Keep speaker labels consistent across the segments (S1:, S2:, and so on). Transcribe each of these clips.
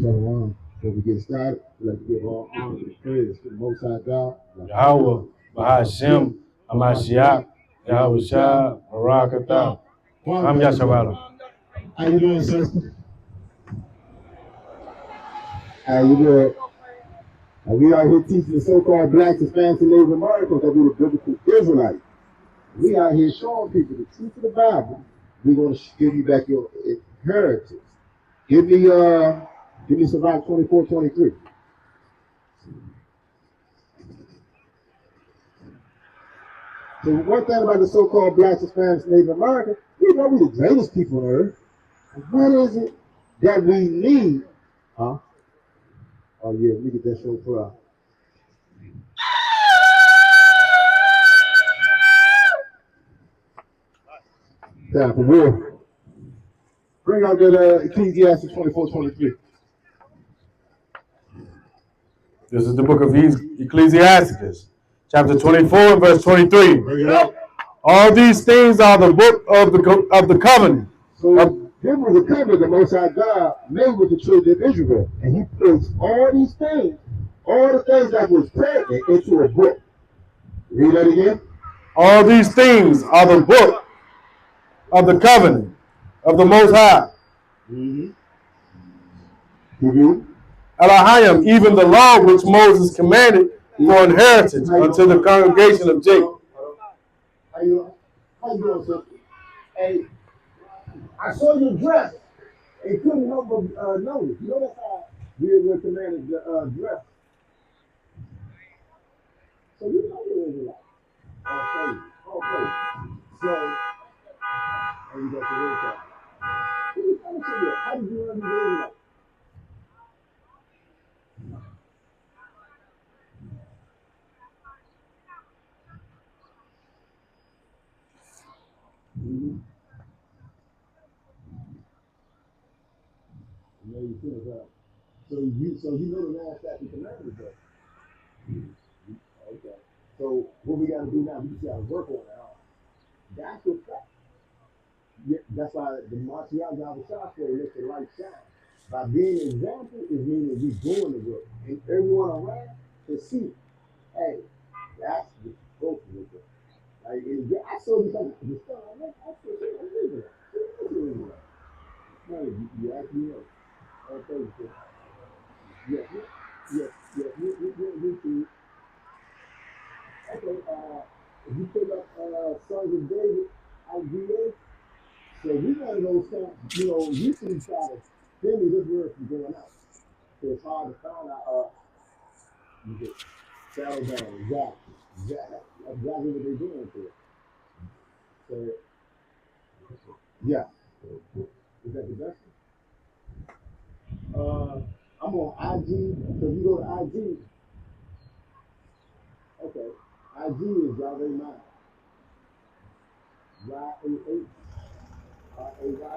S1: Shalom. Before we get started, I'd like to give all honor and praise to the Most High God.
S2: Yahweh, Bahashem, Hamashiach, Yahweh Shah, Barakatah. I'm Yasharala.
S1: How you doing, sister? How you doing? We out here teaching the so-called blacks, Hispanics, and Native Americans that we the biblical Israelites. We out here showing people the truth of the Bible. We're going to give you back your inheritance. Give me Sirach 24:23. So one thing about the so-called blacks, Hispanics, Native Americans, we know we're the greatest people on earth. What is it that we need? Huh? Oh yeah, let me get that show for us. Time for war. Bring out that Ecclesiastes 24:23.
S2: This is the book of Ecclesiastes, chapter 24, verse 23.
S1: Bring it out.
S2: All these things are the book of the covenant.
S1: So there was a covenant the Most High God made with the children of Israel, and He placed all these things, all the things that was pregnant, into a book. Read that again.
S2: All these things are the book of the covenant of the Most High.
S1: Mm-hmm. Mm-hmm.
S2: Elohim, even the law which Moses commanded for inheritance unto the congregation of Jacob.
S1: How you doing, sir? Hey, I saw your dress and couldn't help but notice. You know that's how we're commanded to dress. So you know you're Israelite. Okay. So, and you got the red card. How did you learn to be Israelite? Mm-hmm. Yeah, you feel that. So you know the last statute commandments, though. Okay. So what we got to do now? We just got to work on it. That's what fact. Yeah, that's why the Mashiach Yahweh said, let the light shine. By being an example, is meaning we doing the work, and everyone around can see. Hey, that's the supposed to do. Like, I saw this on the stuff. I said, I'm living it. No, you actually know. Okay, so, yeah. Okay, if you pick up Sons of David, IGA, so we one of those things, usually try to stimulate this word from going out. So it's hard to find out, you get settle down, exactly. That's exactly what they're doing to it. So, yeah. Is that the best one? I'm on IG, so you go to IG. Okay. IG is Yahweh Mine. YAH. RAY. MINES.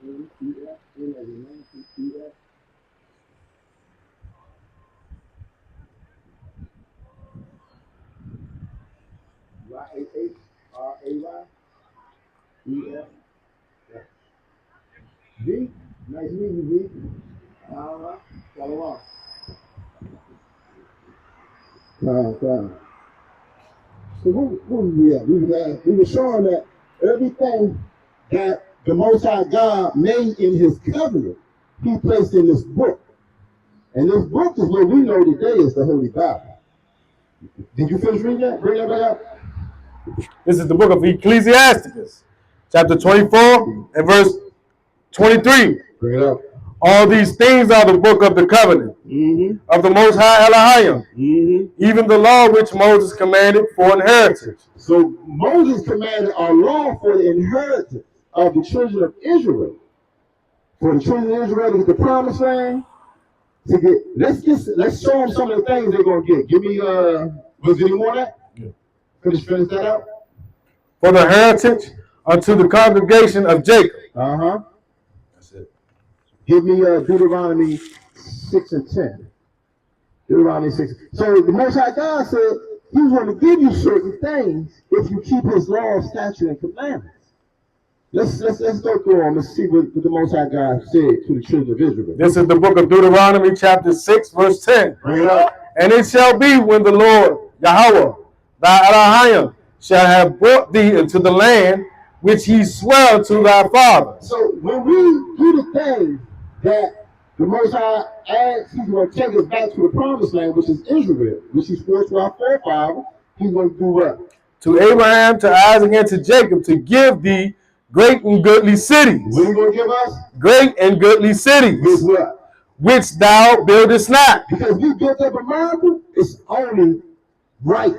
S1: INES. N as in Nancy. ES. YAHRAY. ES. V. Nice meeting you, V. Shalom. So what we at? We were showing that everything that the Most High God made in His covenant, He placed in this book. And this book is what we know today is the Holy Bible. Did you finish reading that? Bring that back up.
S2: This is the book of Ecclesiastes, chapter 24 and verse 23.
S1: Bring it up.
S2: All these things are the book of the covenant of the Most High Elohim, even the law which Moses commanded for inheritance.
S1: So Moses commanded a law for the inheritance of the children of Israel. For the children of Israel to get the promised land. Let's show them some of the things they're gonna get. Give me was there any more of that?
S2: Yeah.
S1: Finish that out.
S2: For the heritage unto the congregation of Jacob.
S1: That's it. Give me Deuteronomy 6 and 10. Deuteronomy 6. So the Most High God said He's going to give you certain things if you keep His law, statute, and commandments. Let's go through them. Let's see what the Most High God said to the children of Israel.
S2: This is the book of Deuteronomy, chapter 6, verse 10.
S1: Bring it up.
S2: And it shall be when the Lord, Yahweh, thy Elohim, shall have brought thee into the land which he swore to thy fathers.
S1: So when we do the thing that the Most High adds, he's going to take us back to the promised land, which is Israel, which he swore to our forefathers. He's going to do what?
S2: To Abraham, to Isaac, and to Jacob, to give thee great and goodly cities.
S1: What are you going to give us?
S2: Great and goodly cities.
S1: With what?
S2: Which thou buildest not.
S1: Because we built up America, it's only right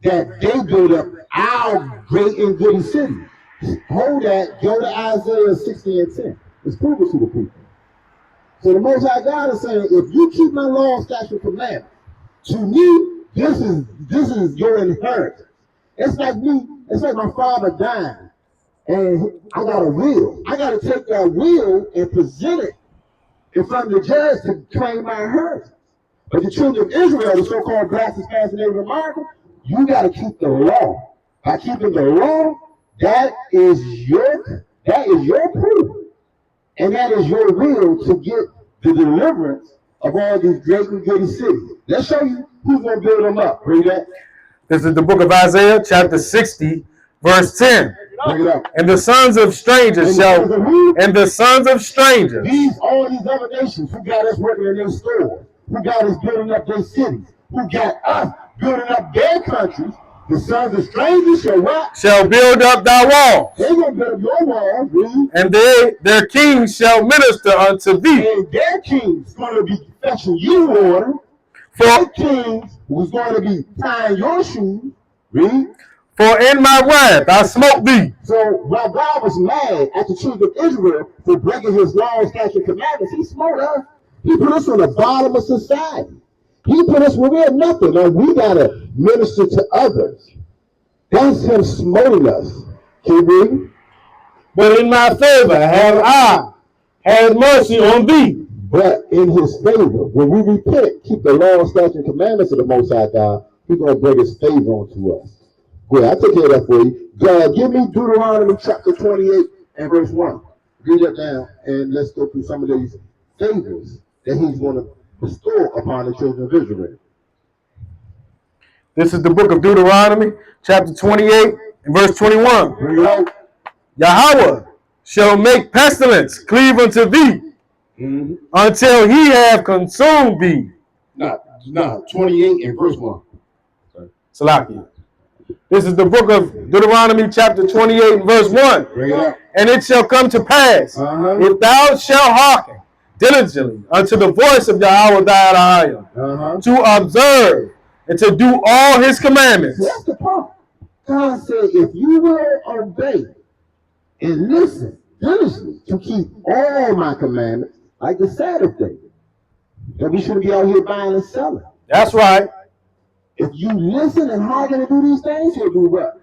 S1: that they build up our great and goodly city. Hold that, go to Isaiah 60 and 10. Let's prove it to the people. So the Most High God is saying, if you keep my law, statute, and commandments, to me, this is your inheritance. It's like me, it's like my father dying, and I got a will. I got to take that will and present it in front of the judge to claim my inheritance. But the children of Israel, the so-called Black, Hispanic, Native American, you got to keep the law. By keeping the law, that is your proof. And that is your will to get the deliverance of all these great and goody cities. Let's show you who's going to build them up. Read that.
S2: This is the book of Isaiah, chapter 60, verse 10.
S1: Bring it up.
S2: And the sons of strangers
S1: These, all these other nations who got us working in their stores, who got us building up their cities, who got us building up their countries, the sons of strangers shall what?
S2: Shall build up thy walls.
S1: They're going to build up your walls, read.
S2: And their kings shall minister unto thee.
S1: And their kings going to be fetching you water. For kings who's going to be tying your shoes, read.
S2: For in my wrath I smote thee.
S1: So while God was mad at the children of Israel for breaking his laws, statutes, and commandments, he smote us. He put us on the bottom of society. He put us where we had nothing. Now we got to minister to others. That's him smoting us. Keep reading.
S2: But in my favor have I had mercy on thee.
S1: But in his favor, when we repent, keep the law, statutes, and commandments of the Most High God, he's going to bring his favor onto us. Good, I'll take care of that for you. God, give me Deuteronomy chapter 28 and verse 1. Read that down, and let's go through some of these favors that he's going to bestow upon the children of Israel.
S2: This is the book of Deuteronomy, chapter 28 and verse 21.
S1: Bring it out.
S2: Yahweh shall make pestilence cleave unto thee until he have consumed thee.
S1: No, 28 and verse 1.
S2: Salakia. This is the book of Deuteronomy, chapter 28 and verse 1.
S1: Bring it out.
S2: And it shall come to pass, if thou shalt hearken diligently unto the voice of Yahweh thy Elohim, to observe and to do all his commandments.
S1: That's the point. God said, if you will obey and listen diligently to keep all my commandments, like the Sabbath day, that we shouldn't be out here buying and selling.
S2: That's right.
S1: If you listen and hearken to do these things, he'll do what?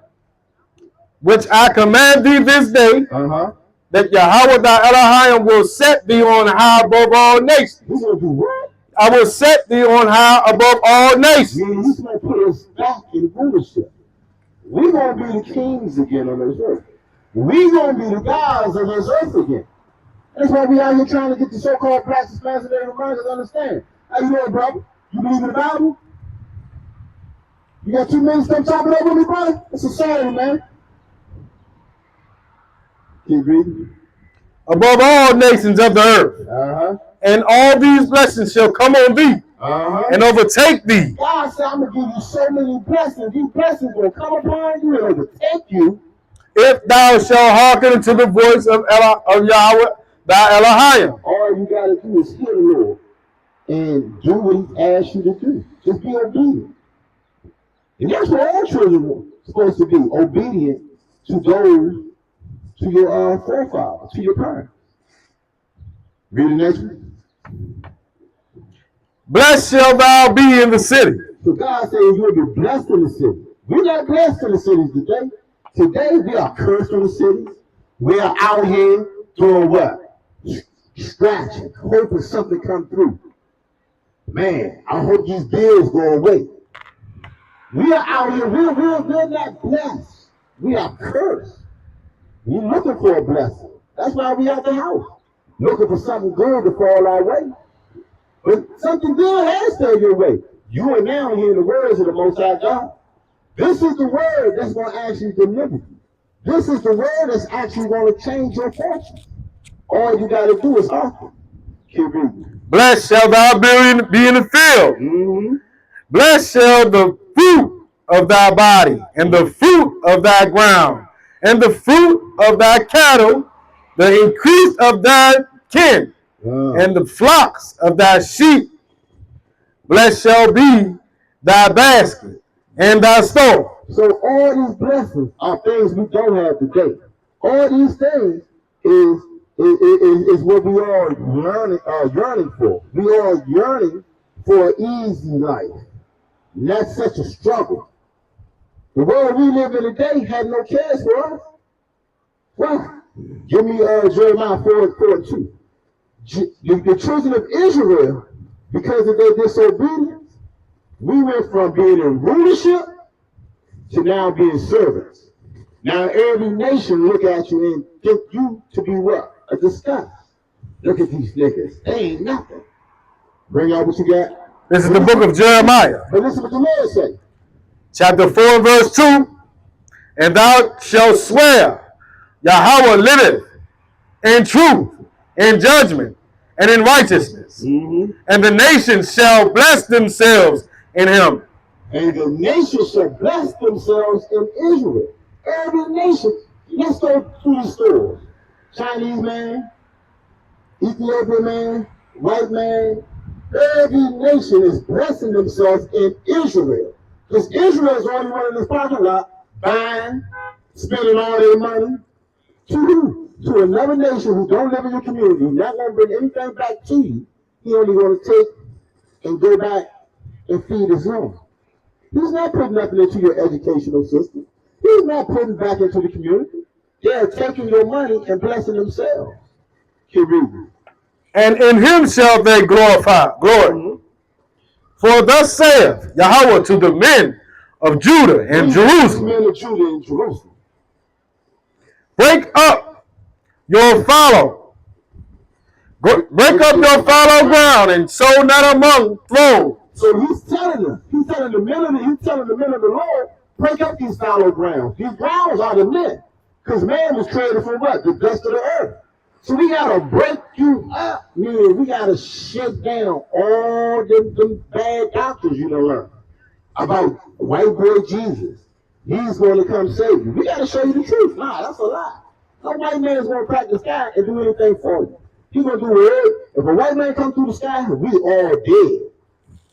S2: Which I command thee this day, that Yahweh thy Elohim will set thee on high above all nations.
S1: He's going to do what?
S2: I will set thee on high above all nations.
S1: He's going to put us back in rulership. We're going to be the kings again on this earth. We're going to be the gods on this earth again. That's why we out here trying to get the so-called Black, Hispanic, and Native Americans to understand. How you doing, brother? You believe in the Bible? You got 2 minutes to top it up with me, brother? It's a Saturday, man. Keep reading.
S2: Above all nations of the earth. And all these blessings shall come on thee and overtake thee.
S1: God said, I'm going to give you so many blessings. These blessings will come upon you and overtake you.
S2: If thou shalt hearken unto the voice of Yahweh thy Elohim.
S1: All you got to do is hear the Lord and do what he asks you to do. Just be obedient. And that's what all children are supposed to be, obedient to those, to your forefathers, to your parents. Read the next one.
S2: Blessed shall thou be in the city.
S1: So God says you'll be blessed in the city. We're not blessed in the cities today. Today we are cursed in the cities. We are out here doing what? Scratching, hoping something come through. Man, I hope these bills go away. We are out here, we're not blessed. We are cursed. We looking for a blessing. That's why we at the house. Looking for something good to fall our way. But something good has come your way. You are now hearing the words of the Most High God. This is the word that's going to actually deliver you. This is the word that's actually going to change your fortune. All you got to do is offer. Keep reading.
S2: Blessed shall thou be in the field.
S1: Mm-hmm.
S2: Blessed shall the fruit of thy body, and the fruit of thy ground, and the fruit of thy cattle, the increase of thy kin, and the flocks of thy sheep. Blessed shall be thy basket and thy store.
S1: So all these blessings are things we don't have today. All these things is what we are yearning for. We are yearning for an easy life. And that's such a struggle. The world we live in today had no cares for us. Why? Give me Jeremiah 4:2. The children of Israel, because of their disobedience, we went from being in rulership to now being servants. Now every nation look at you and think you to be what? A disgust. Look at these niggas. They ain't nothing. Bring out what you got.
S2: This is the book of Jeremiah.
S1: But listen what the Lord say.
S2: Chapter 4, verse 2. And thou shalt swear, Yahweh liveth, in truth, in judgment, and in righteousness.
S1: Mm-hmm.
S2: And the nations shall bless themselves in him.
S1: And the nations shall bless themselves in Israel. Every nation. Let's go through the stores. Chinese man, Ethiopian man, white man. Every nation is blessing themselves in Israel. Because Israel is the only one in this parking lot buying, spending all their money. To who? To another nation who don't live in your community, not going to bring anything back to you. He only going to take and go back and feed his own. He's not putting nothing into your educational system. He's not putting back into the community. They're taking your money and blessing themselves. Keep reading.
S2: And in him shall they glorify, glory.
S1: Mm-hmm.
S2: For thus saith Yahweh to the men of Judah and Jerusalem.
S1: Men of Judah and Jerusalem.
S2: Break up your fallow. Break up your fallow ground and sow not among thrones.
S1: So he's telling them, he's telling the men of the Lord, break up these fallow grounds. These grounds are the men. Because man was created for what? The dust of the earth. So we gotta break you up. Meaning we gotta shut down all them bad doctrines you done learn about white boy Jesus. He's going to come save you. We gotta show you the truth. Nah, that's a lie. No white man is going to crack the sky and do anything for you. He's going to do it. If a white man comes through the sky, we all dead.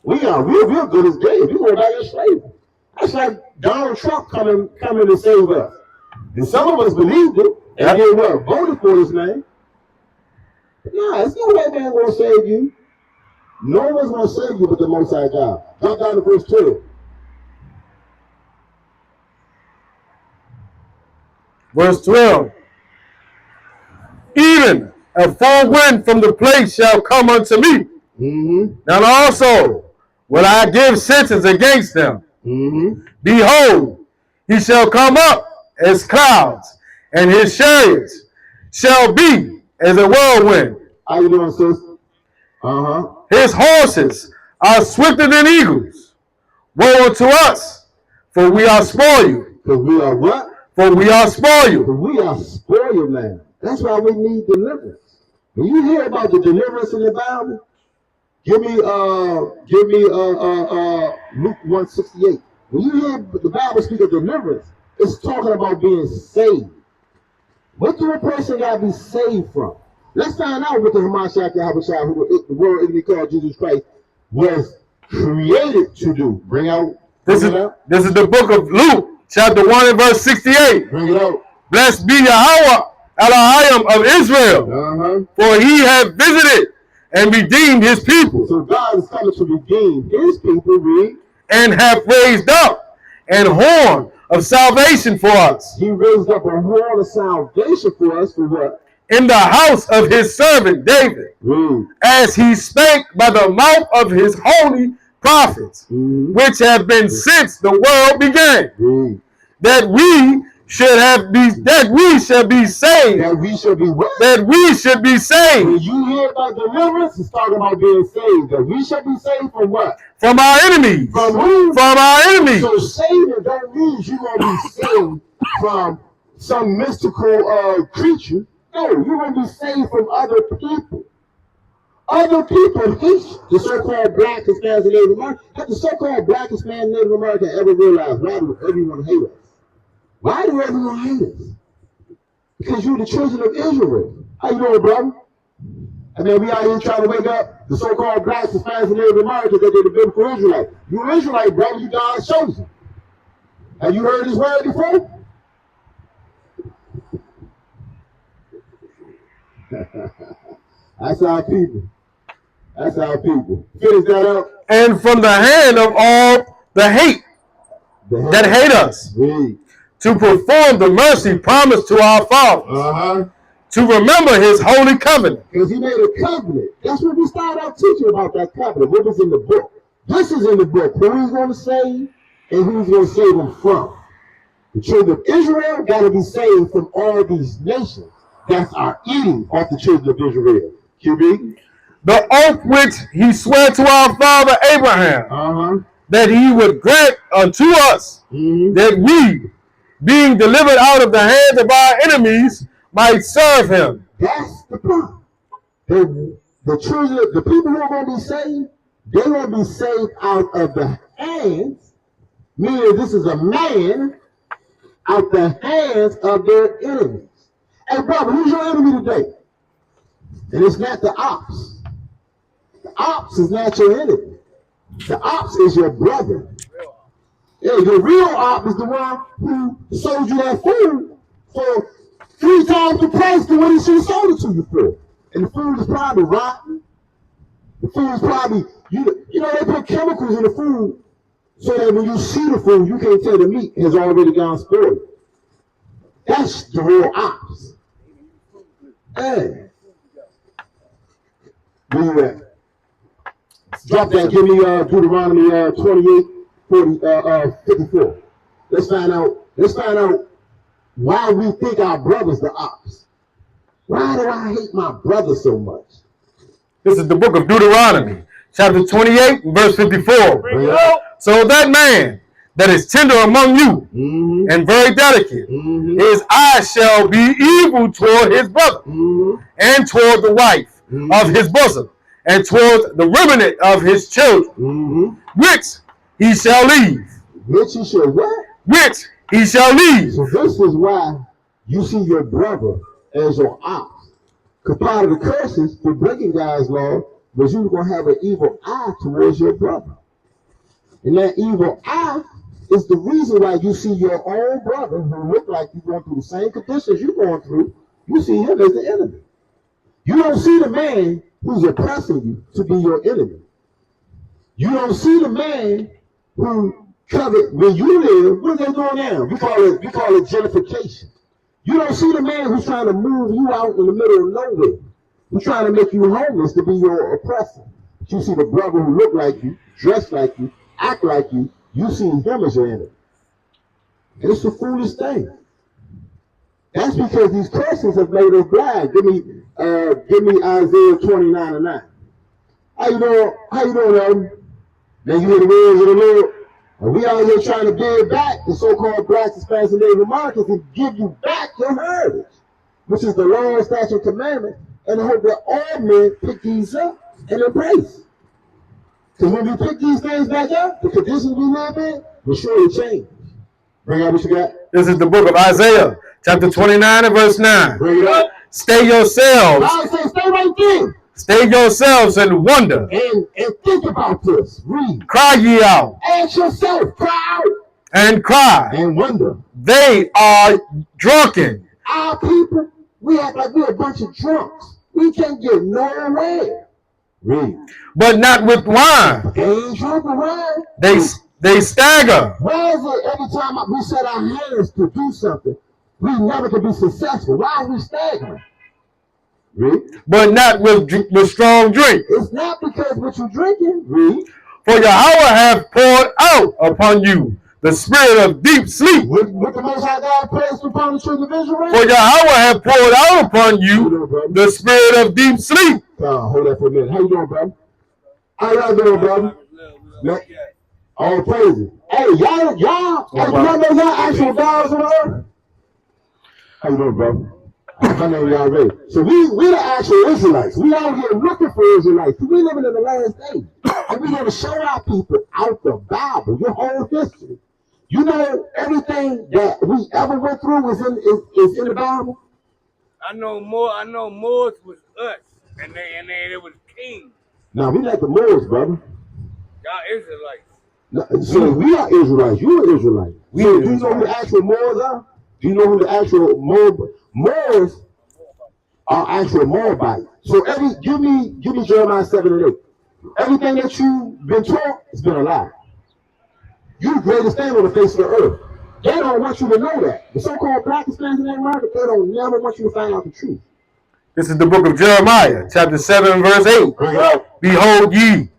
S1: We're good as dead. We go back in slavery. That's like Donald Trump coming to save us. And some of us believed it and then what? Voted for his man. Nah, it's no white man going to save you. No one's going to save you but the Most High God. Drop down to verse 12.
S2: Verse 12. Even a full wind from the place shall come unto me.
S1: Mm-hmm.
S2: Now also will I give sentence against them.
S1: Mm-hmm.
S2: Behold, he shall come up as clouds, and his chariots shall be as a whirlwind.
S1: How you doing, sis? Uh-huh.
S2: His horses are swifter than eagles. Woe unto us, for we are spoiled.
S1: Because we are what?
S2: For we are spoiled.
S1: We are spoiled now. That's why we need deliverance. When you hear about the deliverance in the Bible, give me Luke 1:68. When you hear the Bible speak of deliverance, it's talking about being saved. What do a person got to be saved from? Let's find out what the Hamashiach Yahushua, who the world enemy called Jesus Christ, was created to do. Bring out.
S2: This is the book of Luke, chapter 1 and verse 68.
S1: Bring it out.
S2: Blessed be Yahweh Elohim of Israel, for he hath visited and redeemed his people.
S1: So God is coming to redeem his people, read.
S2: And hath raised up an horn of salvation for us.
S1: He raised up a horn of salvation for us for what?
S2: In the house of his servant David, as he spake by the mouth of his holy prophets, which have been since the world began, that we that we shall be saved.
S3: That we should be what?
S2: That we should be
S3: When
S2: saved
S3: you hear about deliverance, it's talking about being saved. That we should be saved from what?
S2: from our enemies.
S3: From who?
S2: From our enemies.
S3: So saving don't mean you're going to be saved from some mystical creature. No, you're going to be saved from other people. Other people hate the so-called black, Hispanics, and Native Americans. Have the so-called black, Hispanic, and Native American ever realized why do everyone hate us? Why do everyone hate us? Because you're the children of Israel. How you doing, brother? And then we out here trying to wake up the so-called blacks, Hispanics, and Native Americans that they're the biblical Israelites. You're an Israelite, brother. You God's chosen. Have you heard this word before? That's our people. That's our people. Finish that up.
S2: And from the hand of all the hate that hate us,
S3: Read.
S2: to perform the mercy promised to our fathers, to remember his holy covenant.
S3: Because he made a covenant. That's what we started out teaching about, that covenant. What was in the book? This is in the book. Who he's going to save and who he's going to save them from. The children of Israel got to be saved from all these nations that are eating off the children of Israel. QB?
S2: The oath which he swore to our father Abraham, that he would grant unto us, that we, being delivered out of the hands of our enemies, might serve him.
S3: That's the point. The children, the people who are going to be saved, they're going to be saved out of the hands, meaning this is a man, out the hands of their enemies. Hey, brother, who's your enemy today? And it's not the ops. The ops is not your enemy. The ops is your brother. Yeah, the real op is the one who sold you that food for 3 times the price than what he should have sold it to you for. And the food is probably rotten. The food is probably, you know, they put chemicals in the food so that when you see the food, you can't tell the meat has already gone spoiled. That's the real ops. Hey. Where you at? Drop that. Give me Deuteronomy 54. Let's find out why we think our brother's the ops. Why do I hate my brother so much?
S2: This is the book of Deuteronomy, chapter 28, verse 54. So that man that is tender among you and very delicate, his eyes shall be evil toward his brother and toward the wife of his bosom and toward the remnant of his children, which he shall leave.
S3: Which he shall what?
S2: Which he shall leave.
S3: So this is why you see your brother as your ops. Because part of the curses for breaking God's law was you were going to have an evil eye towards your brother. And that evil eye is the reason why you see your own brother who look like you're going through the same conditions you're going through, you see him as the enemy. You don't see the man who's oppressing you to be your enemy. You don't see the man who covet where you live. What are they doing now? We call it gentrification. You don't see the man who's trying to move you out in the middle of nowhere. Who's trying to make you homeless to be your oppressor. But you see the brother who look like you, dress like you, act like you, you see him as your enemy. And it's a foolish thing. That's because these curses have made us blind. Give me Isaiah 29:9. How you doing, Adam? Now you hear the words of the Lord. And we out here trying to build back the so-called blacks, Hispanics, and Native Americans and give you back your heritage, which is the law, statute, and commandment, and I hope that all men pick these up and embrace. Because when we pick these things back up, the conditions we live in will surely change. Bring out what you got.
S2: This is the book of Isaiah, chapter 29 and verse 9.
S3: Bring it up.
S2: Stay yourselves.
S3: I say stay right there.
S2: Stay yourselves and wonder.
S3: And think about this. Read.
S2: Cry ye out.
S3: Ask yourself. Cry out.
S2: And cry.
S3: And wonder.
S2: They are drunken.
S3: Our people, we act like we're a bunch of drunks. We can't get nowhere. Read.
S2: But not with wine.
S3: They ain't drunk with wine.
S2: They stagger.
S3: Why is it every time we set our hands to do something, we never can be successful? Why are we staggering? Read.
S2: But not with strong drink.
S3: It's not because what you're drinking. Read.
S2: For Yahweh hath poured out upon you the spirit of deep sleep.
S3: What the Most High God placed upon the children of Israel?
S2: For Yahweh hath poured out upon you the spirit of deep sleep.
S3: Hold that for a minute. How you doing, brother? How y'all doing, brother? All praises. Hey, y'all know y'all actual gods on the earth? How you doing, brother? I know y'all ready. So we the actual Israelites. We out here looking for Israelites. We living in the last day. And we're going to show our people out the Bible, your whole history. You know, everything that we ever went through is in the Bible.
S4: I know Moors was us, and it was king.
S3: No, we like the Moors, brother.
S4: Y'all Israelites.
S3: No, so we are Israelites. You are Israelites. So do you know who the actual Moors are? Do you know who the actual Moors are? Actual Moabites. So give me Jeremiah 7 and 8. Everything that you've been taught has been a lie. You're the greatest thing on the face of the earth. They don't want you to know that. The so-called black Hispanics in America, they don't never want you to find out the truth.
S2: This is the book of Jeremiah, chapter 7, verse 8. Behold ye,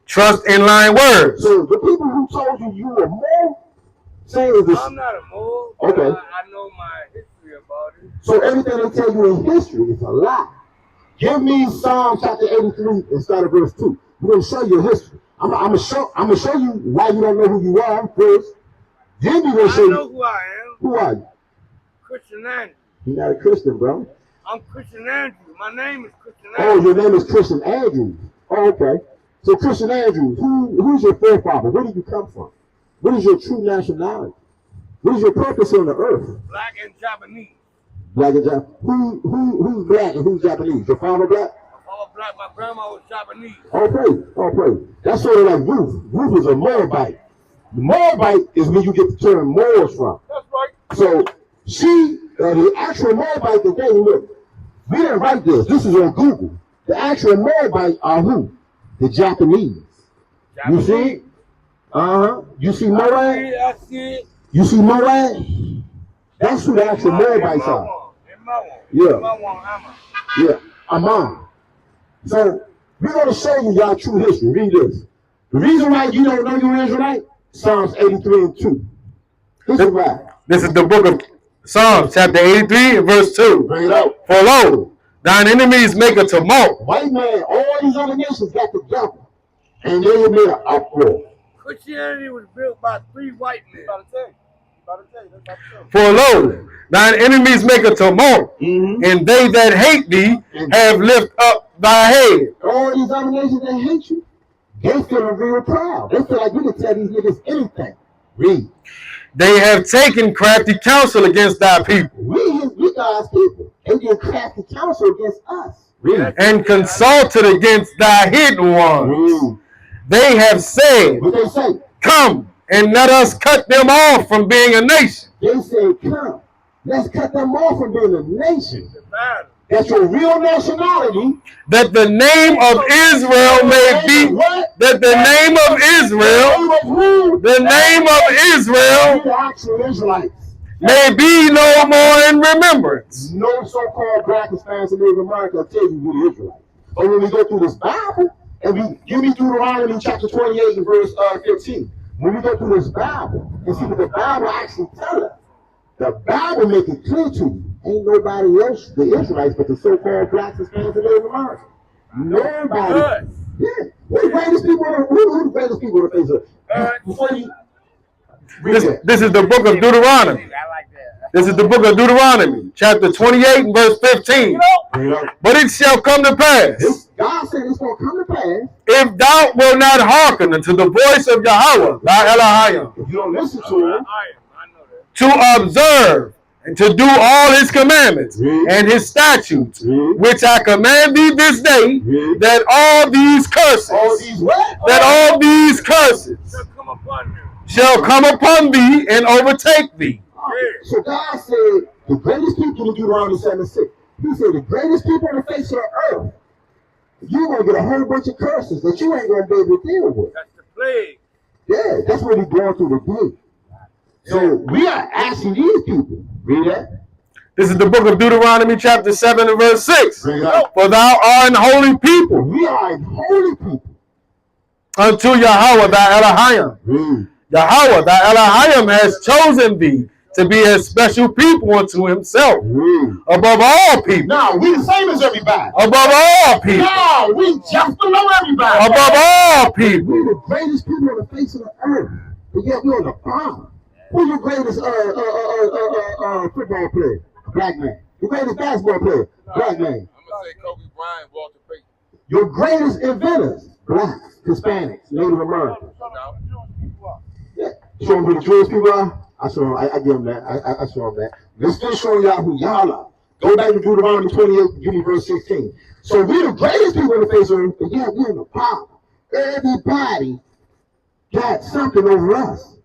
S2: trust in lying words.
S3: So the people who told you were Moor, saying this.
S4: I'm not a Moor.
S3: Okay.
S4: I know my history about it.
S3: So everything they tell you in history is a lie. Give me Psalm chapter 83 and start at verse 2. We're going to show you history. I'm gonna show you why you don't know who you are first. Then we're gonna show you.
S4: I know who I am.
S3: Who are you?
S4: Christian Andrew.
S3: You're not a Christian, bro.
S4: I'm Christian Andrew. My name is Christian
S3: Oh,
S4: Andrew.
S3: your name is Christian Andrews. Oh, okay. So Christian Andrews, who's your forefather? Where did you come from? What is your true nationality? What is your purpose on the earth?
S4: Black and Japanese.
S3: Black and Japanese. Who's black and who's Japanese? Your father black?
S4: My father black. My grandma was Japanese.
S3: Oh, praise. Oh, praise. That's sort of like Ruth. Ruth is a Moabite. The Moabite is where you get the term Moors from.
S4: That's right.
S3: So the actual Moabite today, look, we didn't write this. This is on Google. The actual Moabite are who? The Japanese. You see? You see Moab?
S4: I see it.
S3: You see Moab? That's who the actual Moabites are. Yeah. Ammon. So we're going to show you y'all true history. Read this. The reason why you don't know you're Israelite, Psalms 83 and 2. This is why.
S2: This is the book of Psalms, chapter 83 and verse 2.
S3: Bring it out.
S2: For lo, thine enemies make a tumult.
S3: White man, all these other nations got together, and they made an uproar.
S4: Christianity was built by 3 white men.
S2: For lo, thine enemies make a tumult, and they that hate thee have lift up thy head.
S3: All these other nations that hate you, they feeling real proud. They feel like you can tell these niggas anything. Read.
S2: They have taken crafty counsel against thy people.
S3: We God's people. They get crafty counsel against us. Read.
S2: And consulted against thy hidden ones.
S3: Read.
S2: They have said,
S3: What they say?
S2: come and let us cut them off from being a nation.
S3: They said, come, let's cut them off from being a nation.
S4: The battle.
S3: That's your real nationality.
S2: That the name of Israel may be, that the name of Israel, the name of Israel
S3: The actual Israelites.
S2: may be no more in remembrance.
S3: No so-called black Hispanics in Native America will tell you who the Israelites. But when we go through this Bible, and we give me Deuteronomy chapter 28 and verse 15. When we go through this Bible and see what the Bible actually tells us, the Bible make it clear to you, ain't nobody else, the Israelites, but the so-called blacks, Hispanics, and Native Americans. Nobody. Yeah. Who the greatest people on the face of it? Before you
S2: This is the book of Deuteronomy.
S4: I like that.
S2: This is the book of Deuteronomy, chapter 28 and verse 15. But it shall come to pass,
S3: God said it's going to come to pass.
S2: if thou wilt not hearken unto the voice of Yahweh, thy Elohim,
S3: If you don't listen to him,
S4: I know that.
S2: to observe and to do all his commandments and his statutes, which I command thee this day, that all these curses,
S3: all these what?
S2: that all these curses
S4: Shall come upon you.
S2: shall come upon thee and overtake thee.
S3: So God said the greatest people in Deuteronomy 7:6. He said the greatest people on the face of the earth, you're going to get a whole bunch of curses that you ain't going to be able to deal with.
S4: That's the plague.
S3: Yeah, that's what we're going through today. So we are asking these people, read that.
S2: This is the book of Deuteronomy chapter 7 and verse 6.
S3: Bring it up.
S2: For thou art an holy people
S3: We are a holy people.
S2: unto Yahweh thy Elohim.
S3: Read.
S2: Yahweh, thy Elohim, has chosen thee to be a special people unto himself, above all people.
S3: No, we the same as everybody.
S2: Above all people.
S3: No, we just below everybody.
S2: Above all
S3: We
S2: people.
S3: the greatest people on the face of the earth, but yet we're on the bottom. Who's your greatest football player? Black man. Your greatest basketball player? Black man.
S5: I'm gonna say Kobe Bryant, Walter Payton.
S3: Your greatest inventors? Blacks, Hispanics, Native Americans. Yeah. Show them who the Jewish people are. I show them. I give them that. I show them that. Let's still show y'all who y'all are. Go back to Deuteronomy 28, give me verse 16. So we're the greatest people on the face of the earth, but yeah, we're in the bottom. Everybody got something over us.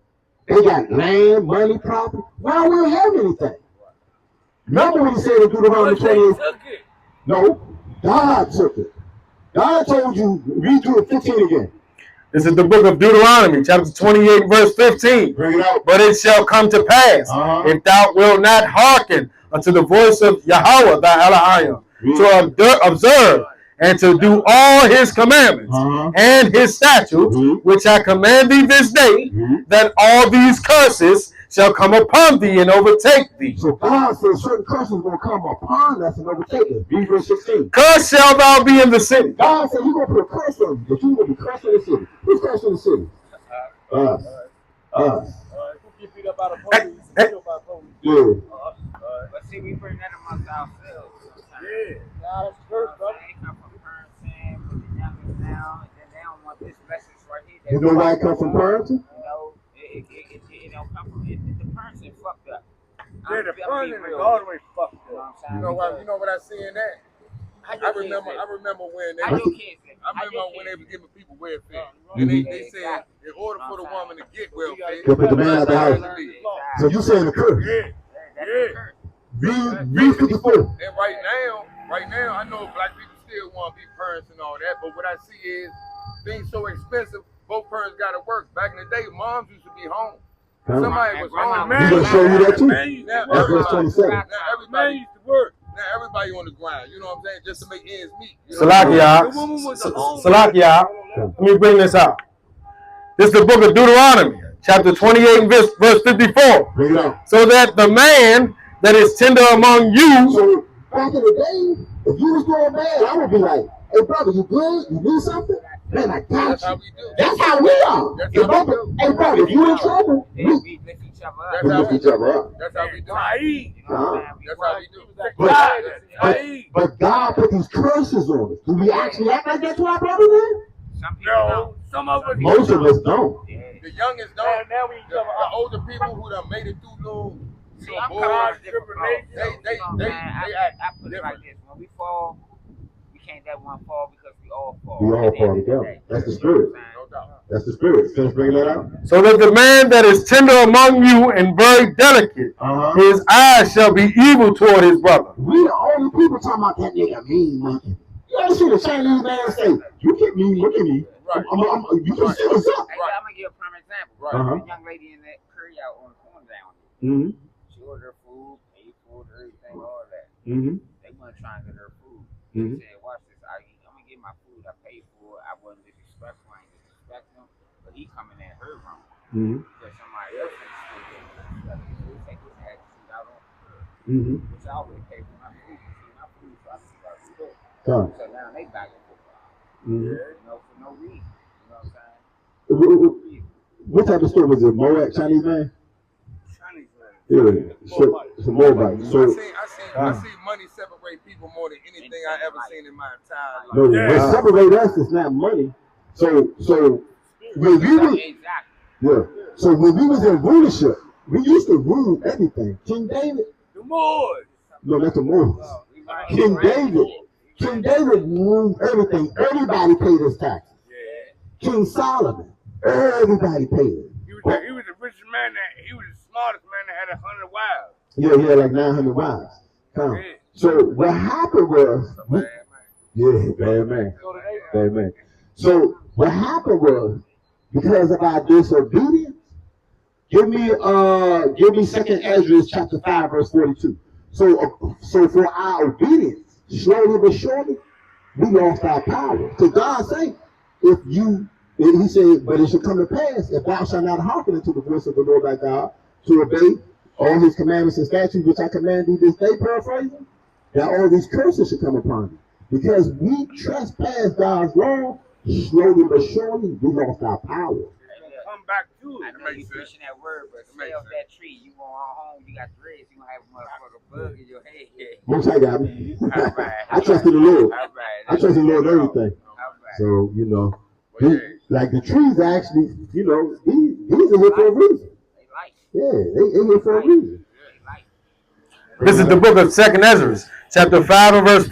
S3: They got land, money, property. Why we don't have anything? Remember what he said in Deuteronomy 28? No, God took it. God told you, read through 15 again.
S2: This is the book of Deuteronomy, chapter 28, verse 15.
S3: Bring it out.
S2: But it shall come to pass, if thou wilt not hearken unto the voice of Yahweh thy Elohim, to observe and to do all his commandments and his statutes, which I command thee this day, that all these curses shall come upon thee and overtake thee.
S3: So God says certain curses are going to come upon us and overtake us. Read verse 16.
S2: Cursed shalt thou be in the city.
S3: God said he's going to put a curse on you, but you're going to be cursed in the city. Who's cursed in the city? Us.
S5: Who get beat up by the police? Killed by police.
S3: Yeah.
S6: But see, we bring that amongst ourselves.
S5: Yeah. Nah, that's curse, brother.
S6: They come from parenting, with the youngest now, and then they don't want this message right here.
S3: You know why it come from parenting?
S6: You know, it don't come from it. The parenting fucked up.
S5: Yeah, the parenting is all the way fucked up.
S6: You know what I'm saying?
S5: You know what I see in that? I remember when they
S6: How your kids live?
S5: I remember when they were giving people welfare. And they said in order for the woman to get welfare,
S3: They put the man out the house. So you saying the curse?
S5: Yeah. Yeah.
S3: Read 54.
S5: And right now, I know black people still want to be parents and all that, but what I see is things so expensive, both parents got to work. Back in the day, moms used to be home. Somebody was home.
S3: He's going to show you that too.
S5: Now
S3: That's verse 27.
S5: everybody used to work. Now everybody on the grind, you know what I'm saying, just to make ends meet. You know?
S2: Salakia.
S5: The woman was alone.
S2: Salakia. Let me bring this out. This is the book of Deuteronomy, chapter 28, verse 54.
S3: Bring it out.
S2: So that the man that is tender among you.
S3: So back in the day, if you was going bad, I would be like, hey brother, you good? You need something? Man, I got
S5: That's how
S3: you.
S5: we do.
S3: That's how we are.
S5: That's
S3: Hey
S5: how we
S3: brother,
S5: do.
S3: hey brother, if you in trouble,
S6: They
S3: we
S6: lift each other up.
S5: That's
S3: we
S5: how
S3: lift
S5: we
S3: each
S5: do.
S3: other up.
S5: That's how we do.
S6: You know what I'm saying?
S5: That's how we do.
S3: But God put these curses on us. Do we actually act like that to our brother then?
S6: Some people
S5: No, some of us.
S3: Most of us don't.
S5: The youngest don't. Now we the older people who done made it through little,
S6: See,
S5: little
S6: I'm
S5: boards.
S6: coming from a different
S5: They-
S6: place.
S5: they-
S6: You know what I'm
S5: they-
S6: saying?
S5: they act
S6: I put it like
S5: different.
S6: this. When we fall, we can't let one fall because we all fall.
S3: We all
S6: At the
S3: fall
S6: end of the
S3: together.
S6: day.
S3: That's the
S6: You know
S3: spirit.
S6: what I'm saying?
S5: No doubt.
S3: That's the spirit. Finish bringing that out.
S2: So that the man that is tender among you and very delicate, his eyes shall be evil toward his brother.
S3: We the only people talking about that nigga mean looking. You ever see the Chinese man say, you get me, look at me.
S5: Right.
S3: You can see what's up.
S6: Hey,
S5: Right.
S6: I'm gonna give a prime example.
S5: Right.
S6: The young lady in that curry out on the corner down there.
S3: Mm-hmm.
S6: She ordered her food, paid for it, everything, all that.
S3: Mm-hmm.
S6: They weren't trying to get her food.
S3: Mhm.
S6: She said, watch this. I'm gonna get my food. I paid for it. I wasn't disrespectful. I ain't disrespecting him. But he coming at her wrong.
S3: Mm-hmm.
S6: Because somebody else ain't still getting disrespectful. So he take his attitude out on her.
S3: Mm-hmm.
S6: Which I already paid for my food. See, my food, so I see about it.
S3: Come.
S6: So now they back and forth.
S3: Mm-hmm.
S6: You know, for no reason. You know what I'm saying?
S3: What type of store was it? Moab Chinese man?
S5: Chinese man.
S3: Yeah, it's a Moabite. So
S5: I see money separate people more than anything I ever seen in my entire life.
S3: no, what separate us is not money. So when we was so when we was in rulership, we used to rule everything. King David,
S5: The Moors.
S3: no, that's the Moors. King David ruled everything. Everybody paid his taxes.
S5: Yeah.
S3: King Solomon, everybody paid it.
S5: He was the richest man he was the smartest man that had 100 wives.
S3: Yeah, he had like 900 wives. Come. So what happened was, bad man. So what happened was, because of our disobedience, give me 2 Ezra chapter 5 verse 42. So for our obedience, slowly but surely, we lost our power. So God say, if you He said, but it should come to pass if thou shalt not hearken unto the voice of the Lord thy God to obey all his commandments and statutes which I command thee this day, paraphrasing, that all these curses should come upon thee. Because we trespass God's law, slowly but surely we lost our power.
S4: Come back to
S6: I
S4: it.
S6: know you preaching that word, but stay off that tree. You going home, you got dreads, you gonna have a motherfucker bug in your head.
S3: Most High got me.
S6: All right.
S3: I trust in the Lord.
S6: All right.
S3: I trust in the Lord in everything.
S6: All right.
S3: So, you know, like the trees actually, you know, these are here for a reason.
S6: They like it.
S3: Yeah, they here for a reason.
S6: They like it.
S2: This is the book of 2nd Ezra, chapter 5 and verse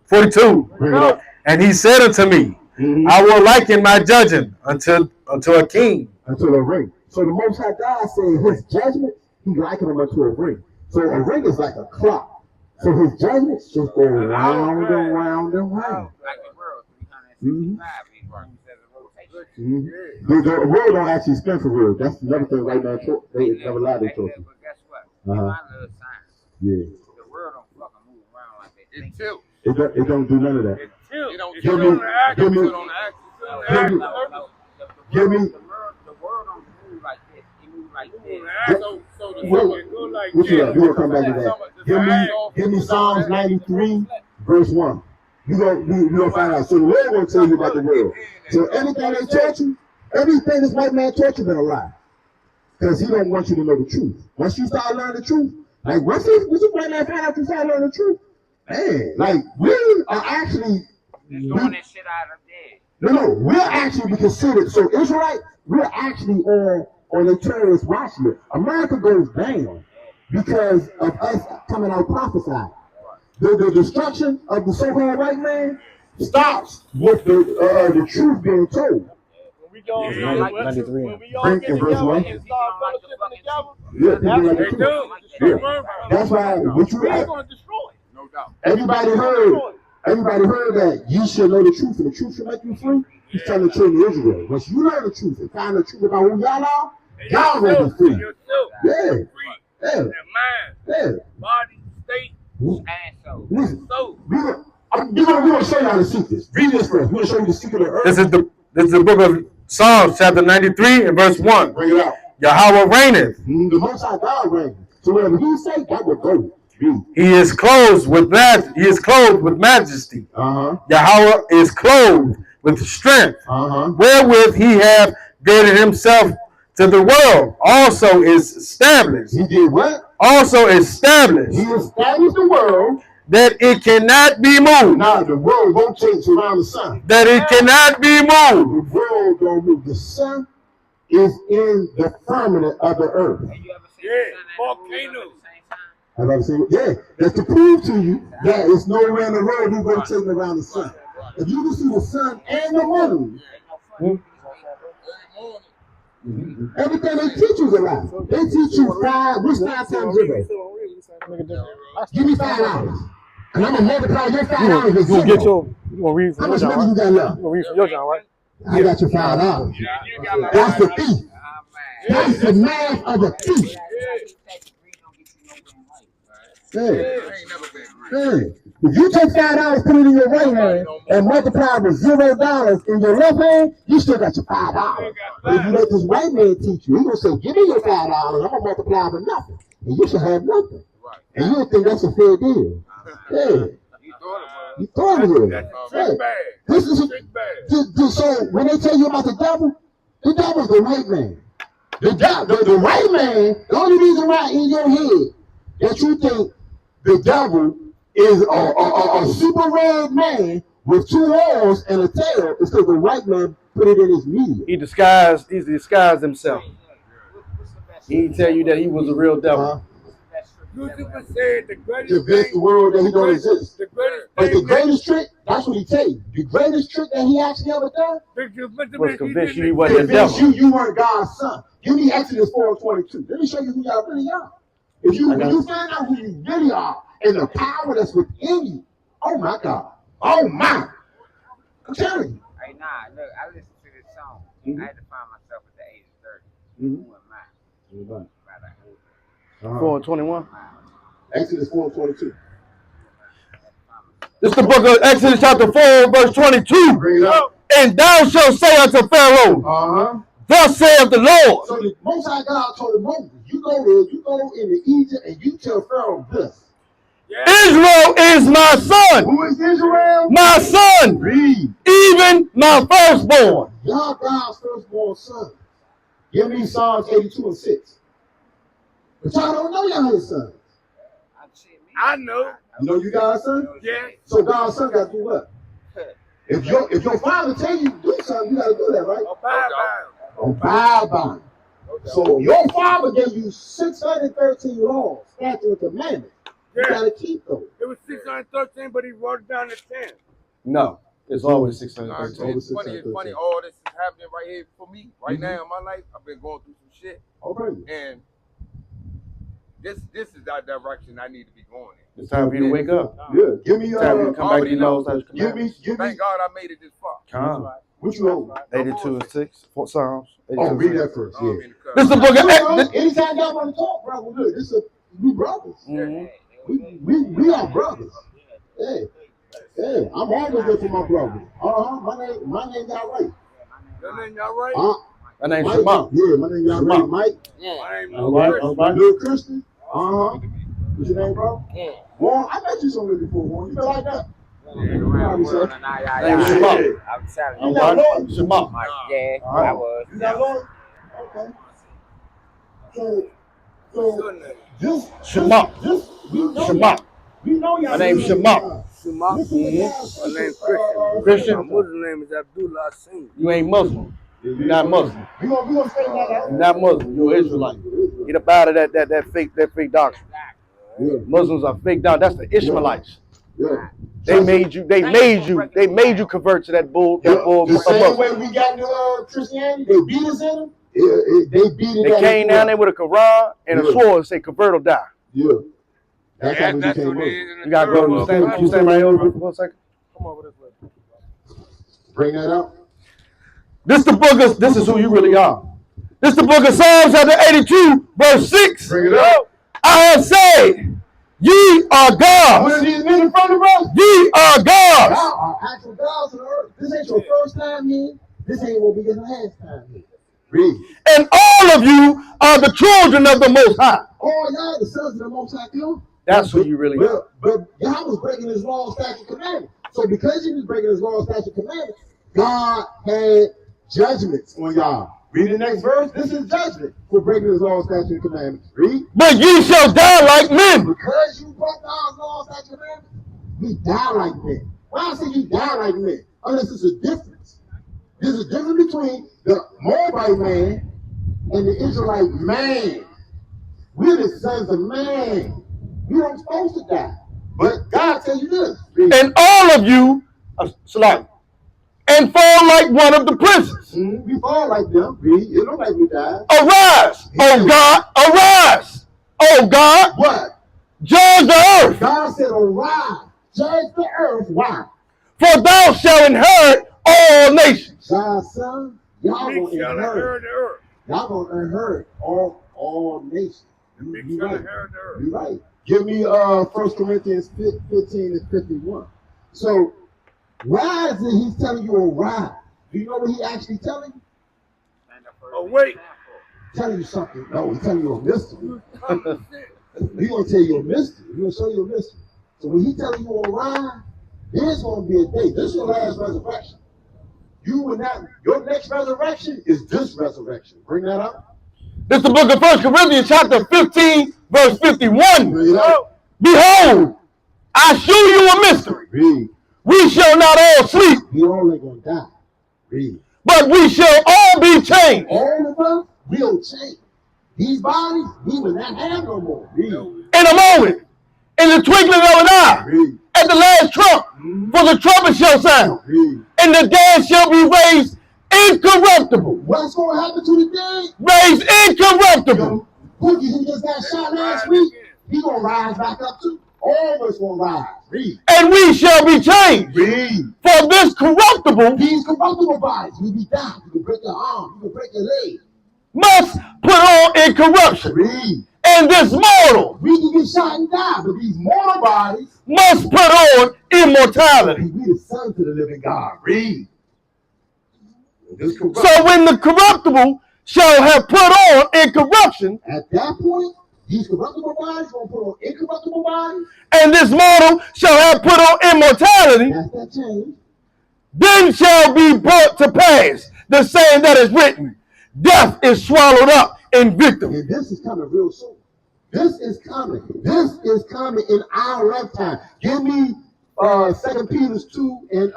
S2: 42.
S3: Bring it up.
S2: And he said unto me,
S3: Mhm.
S2: I will liken my judging unto a king.
S3: Until a ring. So the Most High God said his judgment, he likened them unto a ring. So a ring is like a clock. So his judgments just go round and round and round.
S6: Like the world, 365 is right. Says a rotation.
S3: The world don't actually spin for real. That's another thing right now. They never lied to you.
S6: But guess what?
S3: Uh-huh.
S6: I love science.
S3: Yeah.
S6: The world don't fucking move around like they
S5: It
S6: think.
S5: tilts.
S3: It don't do none of that.
S4: It's chill.
S5: It don't
S4: It's
S3: Give
S4: still
S3: me-
S4: on the act.
S3: give me-
S5: It on the axis.
S3: Give me- give me-
S6: The world don't move like this. It moves like this.
S5: So the
S3: What-
S4: It go like
S3: What you
S4: this.
S3: got? You gonna come back to that? Give me Psalms 93, verse 1. You gonna find out. So the Lord gonna tell you about the world. So everything they taught you, everything this white man taught you been a lie. Because he don't want you to know the truth. Once you start learning the truth, like once this white man find out you start learning the truth, man, like we are actually
S6: Just throwing that shit out of there.
S3: no, we're actually be considered, so Israelite, we're actually on a terrorist watch list. America goes down because of us coming out prophesying. The destruction of the so-called white man stops with the truth being told.
S4: When we all
S6: Yeah,
S4: get
S6: like
S4: when
S2: 93.
S4: we all
S3: Bring
S4: get
S3: in verse
S4: together
S3: 1.
S4: and start fellowshipping together,
S3: Yeah, people like
S4: they
S3: the
S4: do.
S3: truth. Yeah. That's why what you
S4: We ain't gonna destroy it.
S5: No doubt.
S3: everybody heard that you should know the truth and the truth should make you free. He's telling the children of Israel. Once you learn the truth and find the truth about who y'all are, y'all will be free.
S4: Yourself.
S3: Yeah,
S4: Free.
S3: yeah,
S4: Their mind,
S3: yeah.
S4: body, state,
S6: And so,
S3: Listen,
S4: soul.
S3: we're gonna show y'all the secrets. Read this first. We're gonna show you the secret of earth.
S2: This is the book of Psalms, chapter 93 and verse 1.
S3: Bring it out.
S2: Yahweh reigneth.
S3: The Most High God reigns. So whatever He say, that will go.
S2: He is clothed with majesty.
S3: Uh-huh.
S2: Yahweh is clothed with strength,
S3: Uh-huh.
S2: wherewith he hath girded himself to the world. Also is established.
S3: He did what?
S2: Also established
S3: He established the world.
S2: that it cannot be moved.
S3: Now the world rotates around the sun.
S2: That it cannot be moved.
S3: The world don't move. The sun is in the firmament of the earth.
S6: have you ever seen
S4: Yeah,
S6: the sun and the moon
S4: volcano.
S6: up at the same time?
S3: Have I ever seen it? Yeah, that's to prove to you that it's nowhere in the world who's rotating around the sun. If you can see the sun and the moon,
S6: Ain't no fun.
S3: everything they teach you is a lie. They teach you what's 5 times 0? Give me $5. And I'm gonna multiply your $5 with
S2: You gonna get
S3: 0.
S2: you gonna read
S3: How
S2: from
S3: much
S2: your
S3: money
S2: John,
S3: you got left?
S2: You gonna read from your John, right?
S3: I got your $5.
S4: You got like
S3: That's the thief.
S6: Ah, man.
S3: That's the math of the thief. Yeah.
S5: It ain't never been
S3: Yeah.
S5: great.
S3: If you take $5, put it in your right hand, and multiply with $0 in your left hand, you still got your $5. But if you let this white man teach you, he gonna say, "Give me your $5, I'm gonna multiply with nothing, and you should have nothing."
S5: Right.
S3: And you don't think that's a fair deal? Yeah,
S5: You thought
S3: you thought
S5: it was.
S3: it was.
S5: That's
S3: Yeah.
S5: big bad.
S3: This is
S5: Big bad.
S3: so when they tell you about the devil's the white man. The white man. The only reason why in your head that you think the devil is a super red man with 2 horns and a tail is because the white man put it in his media.
S2: He disguised himself. He didn't tell you that he was a real devil.
S4: Lucifer said the
S3: To
S4: greatest
S3: convince the
S4: thing,
S3: world that he don't exist.
S4: the greatest
S3: But the
S4: thing that
S3: greatest trick, that's what he tell you. The greatest trick that he actually ever done,
S2: Was convinced you he wasn't a
S3: convince
S2: devil.
S3: you weren't God's son. You need Exodus 4:22. Let me show you who y'all really are. When you find out who you really are and the power that's within you, oh my God. Oh my. I'm telling you.
S6: Hey, nah, look, I listened to this song.
S3: Mhm.
S6: I had to find myself at the age of 30.
S3: Mhm.
S6: Who am I? Right,
S2: 4 and 21.
S3: Exodus 4:22.
S2: This is the book of Exodus chapter 4, verse 22.
S3: Bring it up.
S2: And thou shalt say unto Pharaoh, thus saith the Lord.
S3: So the Most High God told Moses, you go into Egypt and you tell Pharaoh this.
S2: Israel is my son.
S3: Who is Israel?
S2: My son.
S3: Read.
S2: Even my firstborn.
S3: Y'all God's firstborn son. Give me Psalms 82:6. But y'all don't know y'all his sons.
S4: I know.
S3: You know you God's son?
S4: Yeah.
S3: So God's son got to do what? If your father tell you to do something, you got to do that, right?
S4: Abide by
S3: Abide by it. So your father gave you 613 laws, statutes, and commandments. You
S4: Yeah.
S3: got to keep those.
S4: It was 613, but he wrote it down to 10.
S2: No, it's always
S5: Nah,
S2: 613.
S5: it's funny. All this is happening right here for me right now in my life. I've been going through some shit,
S3: Okay.
S5: and this is that direction I need to be going in.
S2: It's time for you to wake up.
S3: Yeah. Give me
S2: It's time for you to come back to your laws.
S3: give me
S5: Thank God I made it this far.
S2: Come.
S3: what you hold.
S2: 82 and 6. Psalms. 82
S3: Oh,
S2: and
S3: read
S2: 6.
S3: that first.
S5: I'm
S3: Yeah.
S5: in the cut.
S2: This is the book of
S3: Anytime y'all want to talk, brother, look, this is we brothers.
S2: Mhm.
S3: We are brothers. Hey, hey, I'm always there for my brothers. My name y'all right.
S4: Your name, y'all right?
S2: My name's
S3: Mike,
S2: Shema.
S3: yeah, my name y'all
S2: Shema.
S3: right. Mike,
S4: My name is
S2: All right,
S4: Chris.
S2: all right.
S3: little Christian. What's your name, bro? Warren, I met you somewhere before, Warren. You been like that?
S2: Name's Shema.
S6: I'm telling
S3: You
S6: you.
S3: got
S2: All
S3: Lord?
S2: right. Shema.
S6: Yeah,
S2: All right.
S6: I was.
S3: You got Lord? Okay. So
S4: Good name.
S3: just
S2: Shema.
S3: we know
S2: Shema.
S3: y'all. We know y'all.
S2: My name's Shema.
S4: Shema.
S3: Listen to God's
S4: My name's
S3: scripture.
S4: Christian.
S2: Christian.
S4: My Muslim name is Abdullah Singh.
S2: You ain't Muslim. You're not Muslim.
S3: We gonna straighten that out.
S2: You're not Muslim. You're Israelite. Get up out of that fake doctrine.
S3: Yeah,
S2: Muslims are fake doctrine. That's the Ishmaelites.
S3: yeah.
S2: They made you convert to that bull. That bull.
S3: The same way we got into Christianity, they beat us in them. They beat it.
S2: They came down there with a Quran and a
S3: Yeah.
S2: sword and say, convert or die.
S3: Yeah. That's how we
S5: That's
S3: became
S5: what it
S3: Muslim.
S5: is. in the
S2: You gotta
S5: third
S2: go
S5: world
S2: to stand.
S5: country.
S2: You stand right over for a second.
S4: Come over this way.
S3: Bring that out.
S2: This is who you really are. This is the book of Psalms chapter 82, verse 6.
S3: Bring it up.
S2: I have said, ye are
S3: What
S2: gods.
S3: are these men in front of us?
S2: Ye are gods.
S3: Y'all are actual gods on earth. This ain't your first time here. This ain't what we get last time here. Read.
S2: And all of you are the children of the Most High.
S3: All y'all the sons of the Most High God.
S2: That's who you really are.
S3: But y'all was breaking his law, statute, commandments. So because he was breaking his law, statute, commandments, God had judgments on y'all. Read the next verse. This is judgment for breaking his law, statute, commandments. Read.
S2: But ye shall die like men.
S3: Because you broke God's law, statute, commandments, we die like men. Why I say you die like men? Unless there's a difference. There's a difference between the Moabite man and the Israelite man. We're the sons of man. We don't supposed to die. But God tell you this. Read.
S2: And all of you are slain. And fall like one of the princes.
S3: We fall like them. It look like we died.
S2: Arise, O God, arise, O God,
S3: What?
S2: judge the earth.
S3: God said, arise, judge the earth. Why?
S2: For thou shalt inherit all nations.
S3: God's son, y'all
S4: Meek
S3: gonna
S4: shall
S3: inherit.
S4: inherit the earth.
S3: Y'all gonna inherit all nations.
S4: Meek
S3: You
S4: shall
S3: right.
S4: inherit the earth.
S3: You right. Give me 1 Corinthians 15 and 51. So why is it he's telling you arise? Do you know what he actually telling you?
S4: Oh, wait.
S3: Telling you something. No, he's telling you a mystery.
S4: Common sense.
S3: He's gonna tell you a mystery. He's gonna show you a mystery. So when he telling you arise, there's gonna be a day. This is your last resurrection. You will not. Your next resurrection is this resurrection. Bring that up.
S2: This is the book of 1 Corinthians chapter 15, verse 51.
S3: Bring it up.
S2: Behold, I show you a mystery.
S3: Read.
S2: We shall not all sleep,
S3: We all ain't gonna die. Read.
S2: but we shall all be changed.
S3: All of us will change. These bodies, we will not have no more. Read.
S2: In a moment, in the twinkling of an eye,
S3: Read.
S2: at the last trump, for the trumpet shall sound,
S3: Read.
S2: and the dead shall be raised incorruptible.
S3: What's gonna happen to the dead?
S2: Raised incorruptible.
S3: Pookie, who just got shot last week, he gonna rise back up too. All of us gonna rise. Read.
S2: And we shall be changed.
S3: Read.
S2: For this corruptible
S3: These corruptible bodies, we be down. You can break your arm, you can break your leg.
S2: must put on incorruption.
S3: Read.
S2: And this mortal
S3: We can get shot and die, but these mortal bodies,
S2: must put on immortality.
S3: we the sons of the living God. Read. This
S2: So when the corruptible shall have put on incorruption,
S3: at that point, these corruptible bodies gonna put on incorruptible bodies.
S2: and this mortal shall have put on immortality,
S3: That's that change.
S2: then shall be brought to pass the saying that is written, death is swallowed up in victory.
S3: And this is coming real soon. This is coming. This is coming in our lifetime. Give me 2 Peter 2 and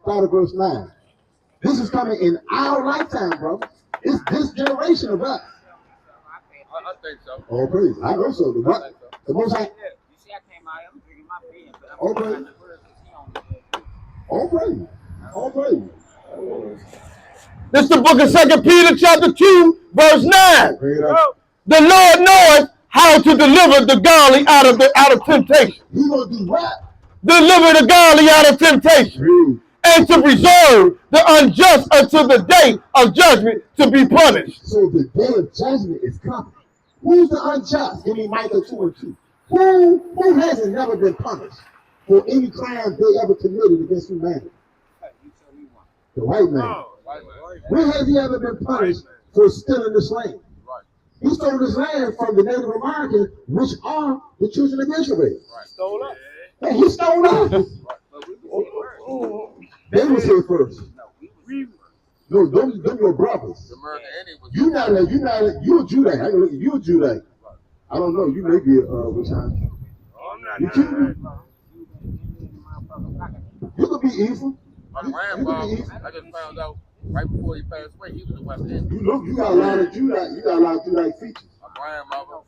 S3: start at verse 9. This is coming in our lifetime, bro. It's this generation of us.
S5: I think so.
S3: Oh, praise. I know so. The most I.
S6: You see, I came out here, I'm drinking my beer, but I'm
S3: Okay.
S6: trying to work because he on
S3: All praise. All praise.
S2: This is the book of 2 Peter chapter 2, verse 9.
S3: Bring it up.
S2: The Lord knoweth how to deliver the godly out of temptation.
S3: He gonna do what?
S2: Deliver the godly out of temptation.
S3: Read.
S2: And to preserve the unjust until the day of judgment to be punished.
S3: So the day of judgment is coming. Who's the unjust? Give me Micah 2 and 2. Who hasn't never been punished for any crime they ever committed against humanity? The white man.
S5: Oh, right, man.
S3: When has he ever been punished for stealing this land?
S5: Right.
S3: He stole this land from the Native Americans, which are the children of Israel.
S5: Right.
S4: Stole up.
S3: And he stole us.
S6: But we was
S3: They was here first.
S4: We
S3: No, them your brothers.
S5: The American Indian was.
S3: You a Judite. I can look at you a Judite. I don't know. You may be which one?
S4: I'm not
S3: You
S4: none
S3: You could be evil.
S5: My grandfather, I just found out right before he passed away, he was a West Indian.
S3: You look. You got a lot of Judite. You got a lot of Judite features.
S5: My grandmother,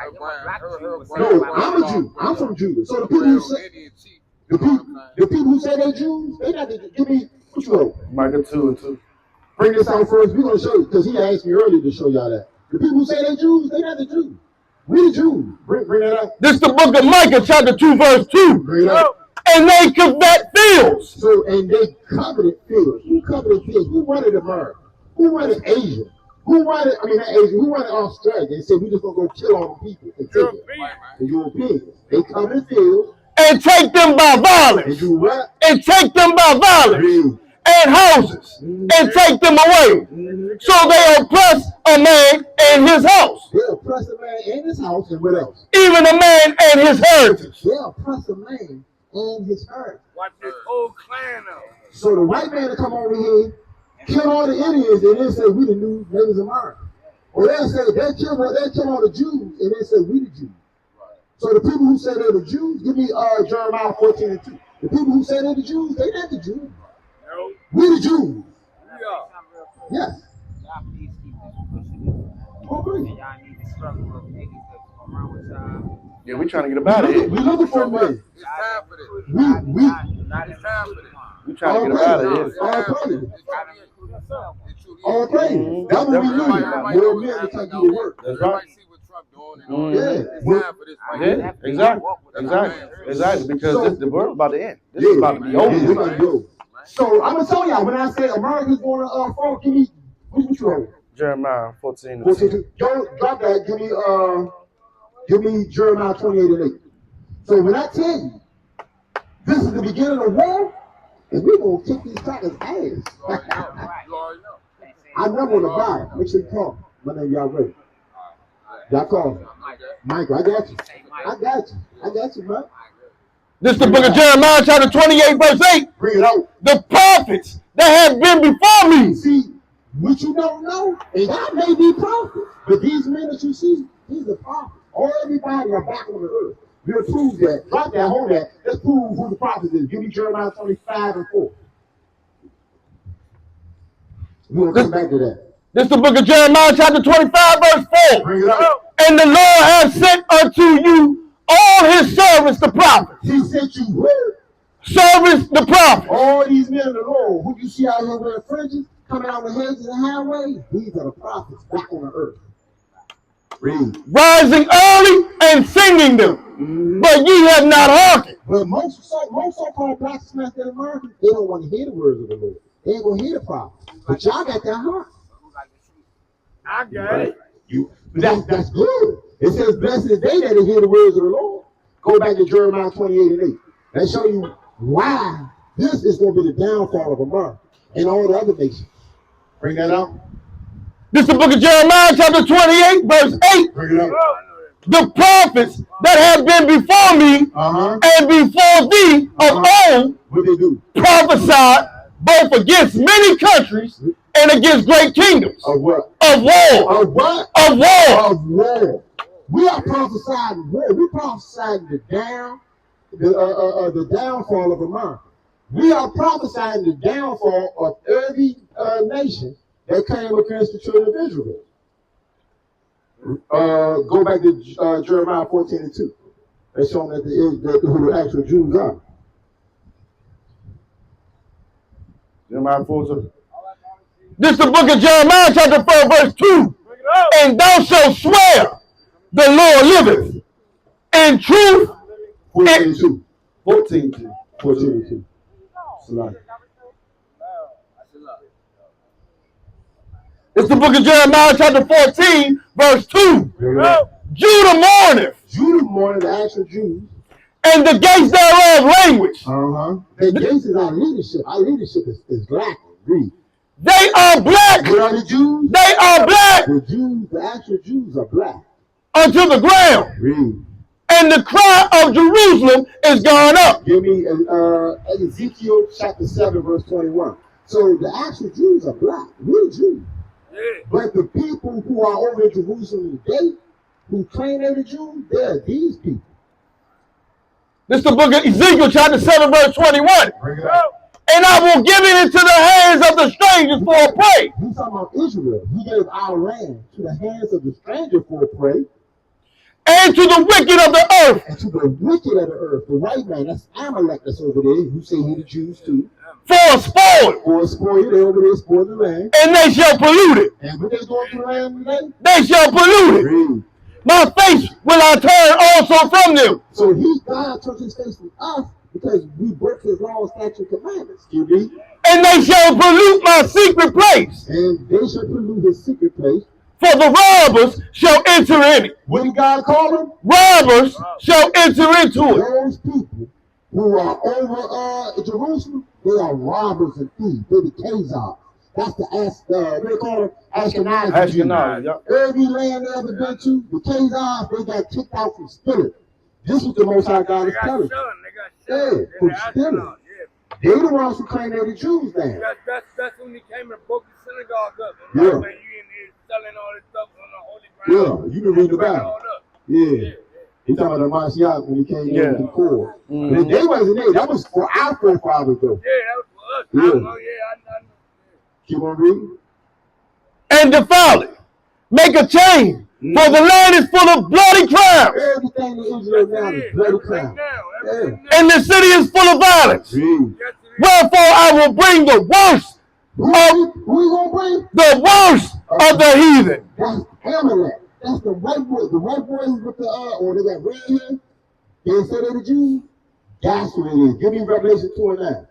S5: her
S3: No, I'm a Jew. I'm from Judah. So the people who say
S5: Indian chief.
S3: the people who say they're Jews, they not the, give me what you wrote.
S2: Micah 2 and 2.
S3: Bring this out first. We're gonna show you because he asked me earlier to show y'all that. The people who say they're Jews, they not the Jews. We the Jews. Bring that up.
S2: This is the book of Micah chapter 2, verse 2.
S3: Bring it up.
S2: And they covet fields.
S3: So and they coveted fields. Who coveted fields? Who wanted America? Who wanted Asia? Who wanted not Asia? Who wanted Australia? They said we just gonna go kill all the people and take it. The Europeans. They coveted fields.
S2: And take them by
S3: And
S2: violence.
S3: do what?
S2: And take them by violence.
S3: Read.
S2: And houses. And take them away. So they oppress a man and his house.
S3: They oppress a man in his house and what else?
S2: Even a man and his heritage.
S3: They oppress a man and his heritage.
S4: Watch this whole clan up.
S3: So the white man to come over here, kill all the Indians, and then say we the new natives of America. Or they'll say they kill all the Jews, and then say we the Jews. So the people who say they're the Jews, give me Jeremiah 14 and 2. The people who say they're the Jews, they not the Jews.
S4: No,
S3: We the Jews.
S4: we are.
S3: Yes.
S6: Y'all please keep this pushing this.
S3: Okay.
S6: And y'all need to struggle with niggas that's going around with y'all.
S2: Yeah, we trying to get up out of here.
S3: We looking for a man.
S5: It's time for this.
S3: We
S5: It's time for this.
S2: We trying to get up out of here.
S3: all praise. All
S5: All
S3: praise. That's what we need.
S5: Everybody
S3: More men to take you to work.
S2: That's right.
S5: Everybody see what Trump doing and all
S3: Yeah.
S5: that. It's time for this right
S2: Yeah,
S5: here.
S2: exactly. Because the world about to end. This is
S3: Yeah.
S2: about to be
S3: Yeah, we
S2: over.
S3: gonna go. So I'm gonna tell y'all when I say America's going to fall, give me what you wrote?
S2: Jeremiah 14 and 10.
S3: Don't drop that. Give me Jeremiah 28 and 8. So when I tell you this is the beginning of war, and we're gonna kick these crackers' ass.
S5: You already know. You already know.
S3: I number on the bottom. Make sure you call. My name y'all ready. Y'all call. Michael, I got you. I got you, man.
S2: This is the book of Jeremiah chapter 28 verse 8.
S3: Bring it out.
S2: The prophets that have been before me.
S3: See, what you don't know, and y'all may be prophets, but these men that you see, these are prophets. All everybody are back on the earth. We'll prove that. Drop that, hold that. Let's prove who the prophet is. Give me Jeremiah 25 and 4. We'll come back to that.
S2: This is the book of Jeremiah chapter 25 verse 4.
S3: Bring it up.
S2: And the Lord has sent unto you all his servants the prophets.
S3: He sent you where?
S2: Servants the prophets.
S3: All these men of the Lord, who you see out here wearing fringes, coming out the hedges and highways, these are the prophets back on the earth. Read.
S2: Rising early and singing them. But ye have not hearkened.
S3: But most so-called blacksmiths in America, they don't want to hear the words of the Lord. They ain't going to hear the prophets. But y'all got that heart.
S4: I got it.
S3: That's good. It says, blessed is they that hear the words of the Lord. Go back to Jeremiah 28:8. That show you why this is going to be the downfall of America and all the other nations. Bring that out.
S2: This is the book of Jeremiah, chapter 28, verse 8.
S3: Bring it out.
S2: The prophets that have been before me and before thee of old
S3: What they do?
S2: prophesied both against many countries and against great kingdoms.
S3: Of what?
S2: Of war.
S3: Of what?
S2: Of war.
S3: Of war. We are prophesying war. We prophesying the downfall of America. We are prophesying the downfall of every nation that came against the children of Israel. Go back to Jeremiah 14:2. That's showing that who the actual Jews are.
S2: Jeremiah 14. This is the book of Jeremiah, chapter 4, verse 2. And thou shalt swear, the Lord liveth, in truth.
S3: 14:2.
S2: 14.
S3: 14:2.
S2: It's the book of Jeremiah, chapter 14, verse 2. Judah mourneth,
S3: Judah mourneth, the actual Jews.
S2: and the gates thereof languish.
S3: The gates is our leadership. Our leadership is black. Read.
S2: They are black.
S3: What are the Jews?
S2: They are black
S3: The Jews, the actual Jews are black.
S2: unto the ground.
S3: Read.
S2: And the cry of Jerusalem is gone up.
S3: Give me Ezekiel chapter 7, verse 21. So the actual Jews are black. We're Jews. But the people who are over in Jerusalem today, who claim they're the Jews, they're these people.
S2: This is the book of Ezekiel, chapter 7, verse 21.
S3: Bring it up.
S2: And I will give it into the hands of the strangers for a prey.
S3: He's talking about Israel. He gave our land to the hands of the stranger for a prey.
S2: And to the wicked of the earth.
S3: And to the wicked of the earth, the white man, that's Amalek that's over there, who say he the Jews too.
S2: For a spoil.
S3: For a spoil, they over there spoil the land.
S2: And they shall pollute it.
S3: And what they going to the land today?
S2: They shall pollute it.
S3: Read.
S2: My face will I turn also from them.
S3: So God took his face from us because we broke his law, statute, commandments. QB.
S2: And they shall pollute my secret place.
S3: And they shall pollute his secret place.
S2: For the robbers shall enter in it.
S3: What did God call them?
S2: Robbers shall enter into it.
S3: Those people who are over Jerusalem, they are robbers and thieves. They're the Khazars. That's the what do they call them? Ashkenazi.
S2: Yep.
S3: Every land they ever been to, the Khazars, they got kicked out from stealing. This is the Most High God is telling. Yeah, from stealing. They the ones who claim they're the Jews now.
S4: That's when he came and broke the synagogue up.
S3: Yeah.
S4: When you in here selling all this stuff on the holy ground.
S3: Yeah, you can read the Bible. Yeah. He talking about the Mashiach when he came in with the core. But they wasn't there. That was for our forefathers though.
S4: Yeah, that was for us.
S3: Yeah.
S4: I know.
S3: Keep on reading.
S2: And defile it. Make a chain. For the land is full of bloody crimes.
S3: Everything in Israel now is bloody crime.
S2: And the city is full of violence.
S3: Read.
S2: Wherefore I will bring the worst
S3: Who you gonna bring?
S2: the worst of the heathen.
S3: That's Amalek. That's the white boy. The white boys with the or they got red hair. They say they're the Jews. That's what it is. Give me Revelation 2:9.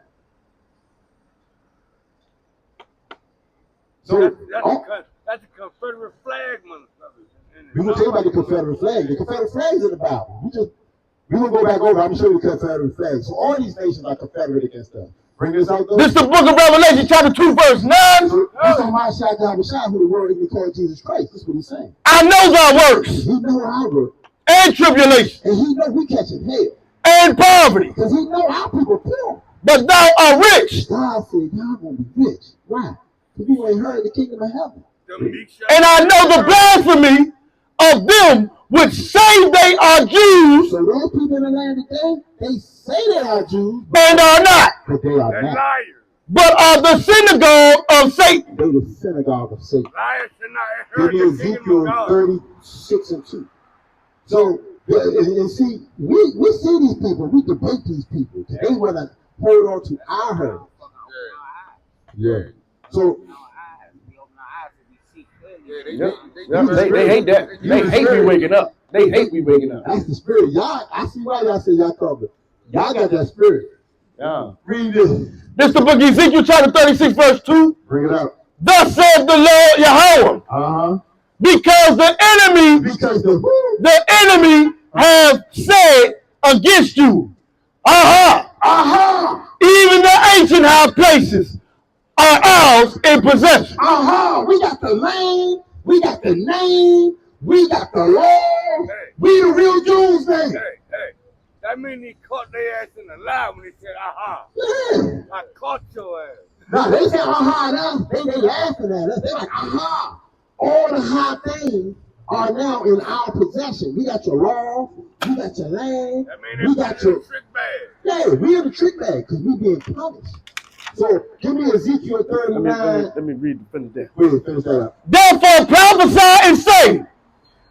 S3: So
S4: that's a Confederate flag, motherfucker.
S3: we gonna tell you about the Confederate flag. The Confederate flag is in the Bible. We gonna go back over. I'm gonna show you the Confederate flag. So all these nations are Confederate against us. Bring this out though.
S2: This is the book of Revelation, chapter 2, verse 9.
S3: So this is my shot down beside who the world even called Jesus Christ. That's what he's saying.
S2: I know thy works
S3: He know our work.
S2: and tribulation
S3: And he know we catching hell.
S2: and poverty,
S3: Because he know our people poor.
S2: but thou art rich.
S3: God said, y'all gonna be rich. Why? Because you ain't heard the kingdom of heaven.
S2: And I know the blasphemy of them which say they are Jews
S3: So those people in the land today, they say they are Jews,
S2: and are not,
S3: but they are
S4: They're
S3: not.
S4: liars.
S2: but are the synagogue of Satan.
S3: They the synagogue of Satan.
S4: Liars should not
S3: Give
S4: heard
S3: me
S4: the kingdom
S3: Ezekiel
S4: of God.
S3: 36:2. So, and see, we see these people, we debate these people. They want to hold on to our herd. Yeah. So,
S2: They hate that. They hate me waking up. They hate me waking up.
S3: that's the spirit. Y'all, I see why y'all say y'all covered. Y'all got that spirit.
S2: Yeah.
S3: Read this.
S2: This is the book of Ezekiel, chapter 36, verse 2.
S3: Bring it out.
S2: Thus saith the Lord Yahweh, Because the enemy,
S3: because the
S2: have said against you. Aha! Even the ancient high places are ours in possession.
S3: We got the land, we got the name, we got the law. We the real Jews, man.
S4: Hey, that means he caught their ass in the lie when he said, aha.
S3: Yeah.
S4: I caught your ass.
S3: No, they say now. They laughing at us. They're like, all the high things are now in our possession. We got your law, we got your land, we got your
S4: trick bag.
S3: Yeah, we in the trick bag because we being punished. So give me Ezekiel 39.
S2: Let me read the finish that.
S3: Finish that up.
S2: Therefore prophesy and say,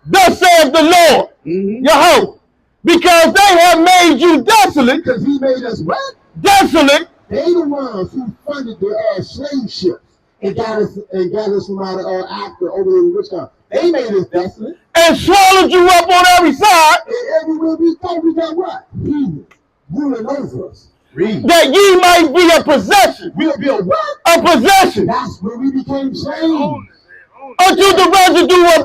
S2: thus saith the Lord, Yahweh, because they have made you desolate.
S3: Because he made us what?
S2: Desolate.
S3: They the ones who funded the slave ships and got us from out of Africa over the rich country. They made us desolate.
S2: And swallowed you up on every side.
S3: And everywhere we go, we got what? Heathens ruling over us. Read.
S2: That ye might be a possession.
S3: We'll be a what?
S2: A possession.
S3: That's where we became slaves.
S2: Unto the residue of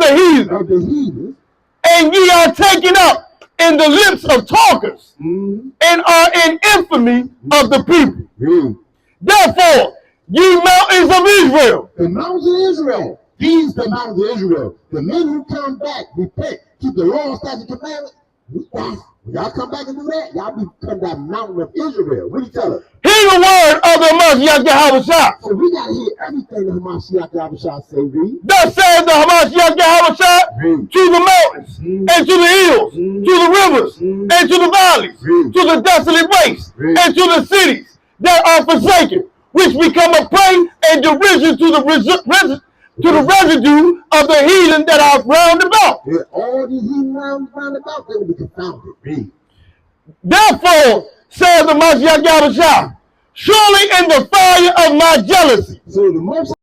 S2: the heathen. And ye are taken up in the lips of talkers, and are in infamy of the people. Therefore, ye mountains of Israel.
S3: The mountains of Israel. These the mountains of Israel. The men who come back, repent, keep the law, statute, commandment. When y'all come back and do that, y'all become that mountain of Israel. What do you tell us?
S2: Hear the word of the Hamashiach Yahushua.
S3: So we got to hear everything the Hamashiach Yahushua say, read.
S2: Thus says the Hamashiach Yahushua to the mountains, and to the hills, to the rivers, and to the valleys, to the desolate wastes, and to the cities that are forsaken, which become a prey and derision to the residue of the heathen that are round about.
S3: Yeah, all these heathen round about, they will be confounded. Read.
S2: Therefore, says the Mashiach Yahushua, surely in the fire of my jealousy.
S3: So the most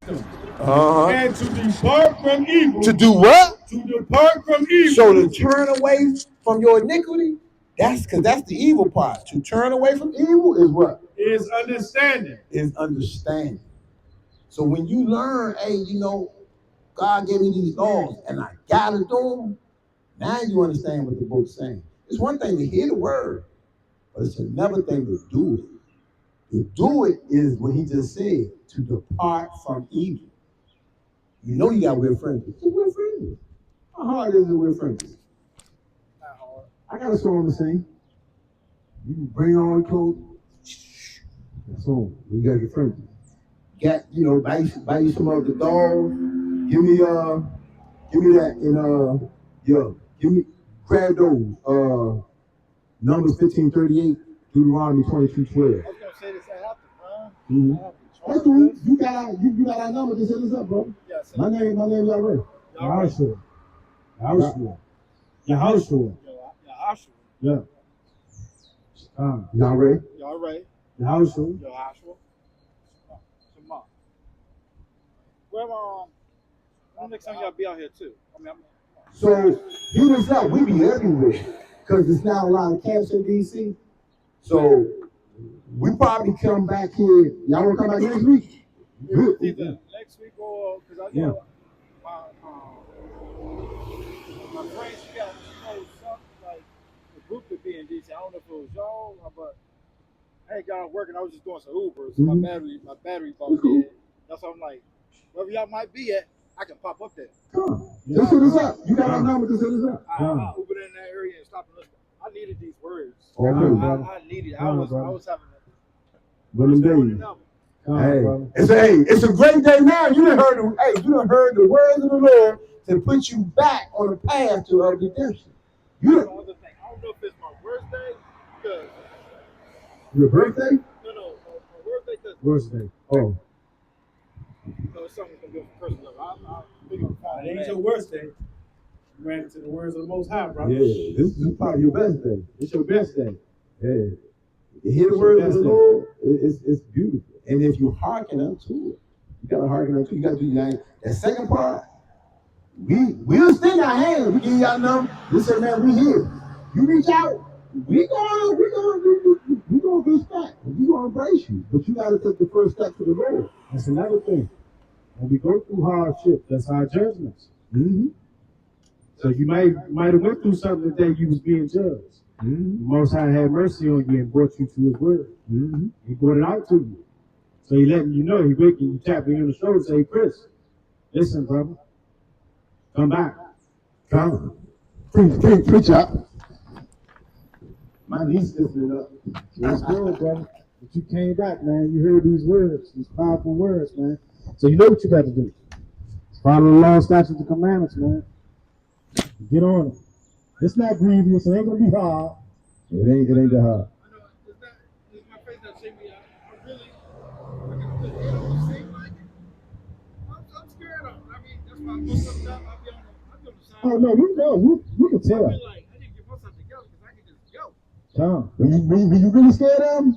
S7: them.
S2: And
S7: to depart from evil.
S2: To do what?
S7: To depart from evil.
S2: So to turn away from your iniquity, that's the evil part. To turn away from evil is what?
S7: Is understanding.
S2: Is understanding. So when you learn, hey, God gave me these laws and I gotta do them, now you understand what the book's saying. It's one thing to hear the word, but it's another thing to do it. To do it is what he just said, to depart from evil. You know you got weird friends. We're friends. How hard is it with friends? I got a song to sing. You can bring on clothes. That's all. You got your friends. Buy you some of the dolls. Give me that grab those. Numbers 15:38, Deuteronomy 22:12.
S8: I was gonna say this after, bro.
S2: Mm-hmm. That's cool. You got our number. Just hit us up, bro.
S8: Yeah,
S2: my name, y'all ready?
S7: Yahushua.
S2: Yeah. Y'all ready?
S8: Y'all ready?
S7: Yahushua.
S8: Shema. Well, next time y'all be out here too.
S2: So hit us up. We be everywhere because there's not a lot of camps in DC. So we probably come back here. Y'all want to come back next week?
S8: Either next week or because I know my friends got something like the group could be in DC. I don't know if it was y'all, but I ain't got working. I was just doing some Uber, so my battery about dead. That's why I'm like, wherever y'all might be at, I can pop up there.
S2: Just hit us up. You got our number. Just hit us up.
S8: I Uber in that area and stop and listen. I needed these words.
S2: Okay,
S8: I needed. I was having
S2: one days. It's a great day now. You done heard the words of the Lord to put you back on the path to redemption.
S8: I don't know if it's my worst day because
S2: your birthday?
S8: No, my worst day because
S2: Worst day. Oh.
S8: So it's something to do with personal.
S7: It ain't your worst day. You ran into the words of the Most High, bro.
S2: Yeah, this is probably your best day. It's your best day. Yeah. You hear the words of the Lord, it's beautiful. And if you hearken unto it, you gotta hearken unto it. You gotta do that second part. We'll extend our hands. We give y'all number. We say, man, we here. You reach out. We gonna respect. We gonna embrace you. But you gotta take the first step to the Lord.
S7: That's another thing. When we go through hardship, that's our judgments.
S2: Mm-hmm.
S7: So you might have went through something the day you was being judged.
S2: Mm-hmm.
S7: The Most High had mercy on you and brought you to His word.
S2: Mm-hmm.
S7: He brought it out to you. So He letting you know. He waking you, tapping you on the shoulder, say, Chris, listen, brother, come back.
S2: Come. Preach up. My niece listening up.
S7: That's good, brother. But you came back, man. You heard these words, these powerful words, man. So you know what you got to do. Follow the law, statutes, and commandments, man. Get on it. It's not grievous. It ain't gonna be hard.
S2: It ain't that hard.
S8: I know. Is my face not shaking me? I'm scared of it. I mean, that's why most of the time I'll be on the side.
S7: Oh no, we know. You can tell.
S8: I need to get myself together because I can just go.
S7: Tom.
S2: When you really scared of them,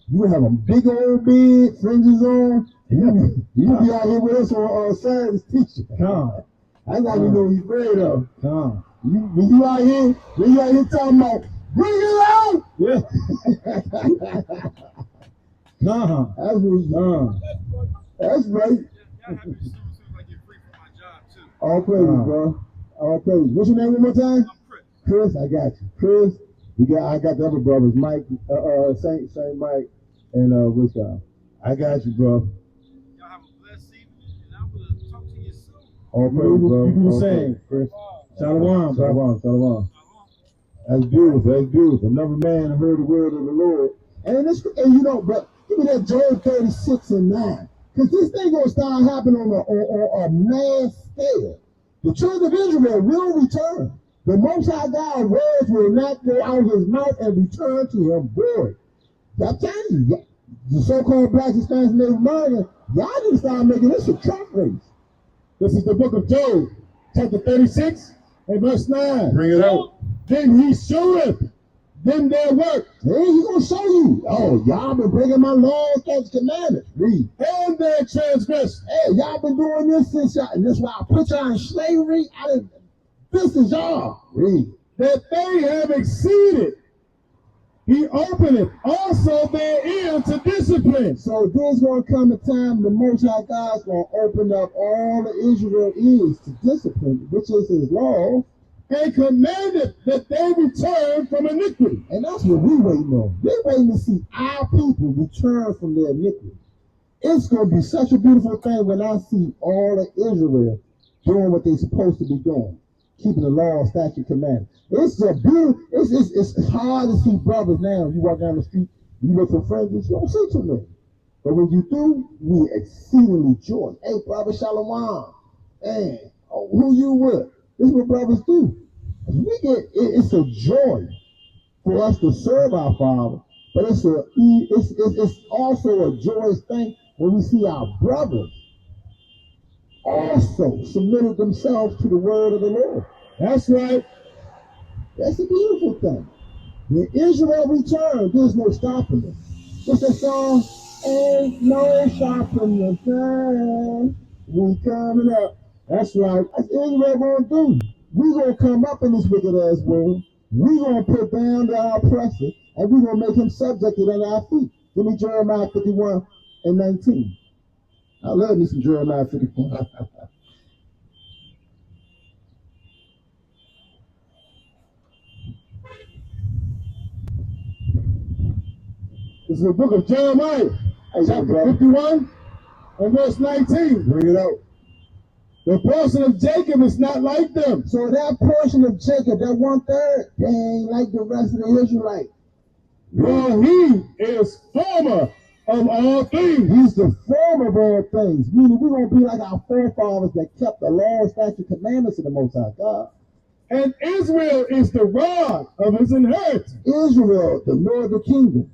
S2: you would have a big old bed, fringes on. You be out here with us on science teacher.
S7: Tom.
S2: That's how we know he's afraid of.
S7: Tom.
S2: When you out here talking about, bring it out!
S7: Yeah.
S2: That's what that's right.
S8: Y'all have me soon as I get free from my job too.
S2: All praise, bro. All praise. What's your name one more time?
S8: I'm Chris.
S2: Chris, I got you. Chris, I got the other brothers, Mike, Saint Mike, and which guy? I got you, bro.
S8: Y'all have a blessed evening, and I will talk to you soon.
S2: All praise, bro.
S7: You do the same, Chris. Shalom, bro.
S2: Shalom. That's beautiful. Another man heard the word of the Lord. And but give me that Job 36:9. Because this thing gonna start happening on a mass scale. The children of Israel will return. The Most High God's words will not go out of his mouth and return to him void. I'm telling you, the so-called Black Hispanic Native American, y'all need to start making this a truck race.
S7: This is the book of Job, chapter 36 and verse 9.
S2: Bring it out.
S7: Then he showeth them their work.
S3: Hey, he gonna show you. Oh, y'all been breaking my laws, statutes, commandments. Read.
S7: And their transgression.
S3: Hey, y'all been doing this since y'all, and this is why I put y'all in slavery. This is y'all. Read.
S7: That they have exceeded. He openeth also their ear to discipline.
S3: So there's going to come a time the Most High God's going to open up all the Israel ears to discipline, which is his law,
S7: and commanded that they return from iniquity.
S3: and that's what we waiting on. We're waiting to see our people return from their iniquity. It's going to be such a beautiful thing when I see all of Israel doing what they're supposed to be doing, keeping the law, statute, commandment. It's a beautiful. It's hard to see brothers now. You walk down the street, you look for friends, you don't see too many. But when you do, we exceedingly joy. Hey, brother Shalom, man, who you with? This is what brothers do. We get it's a joy for us to serve our Father, but it's also a joyous thing when we see our brothers also submitted themselves to the word of the Lord.
S7: That's right.
S3: That's a beautiful thing. When Israel returned, there's no stopping them. What's that song? Ain't no stopping the sun. We coming up. That's right. That's Israel gonna do. We gonna come up in this wicked ass world. We gonna put down the oppressor, and we gonna make him subjected under our feet. Give me Jeremiah 51 and 19. I love me some Jeremiah 51.
S7: This is the book of Jeremiah, chapter 51 and verse 19.
S3: Bring it out.
S7: The portion of Jacob is not like them.
S3: So that portion of Jacob, that 1/3, they ain't like the rest of the Israelites.
S7: For he is former of all things.
S3: He's the form of all things. Meaning we're going to be like our forefathers that kept the law, statute, commandments of the Most High God.
S7: And Israel is the rod of his inheritance.
S3: Israel, the northern kingdom,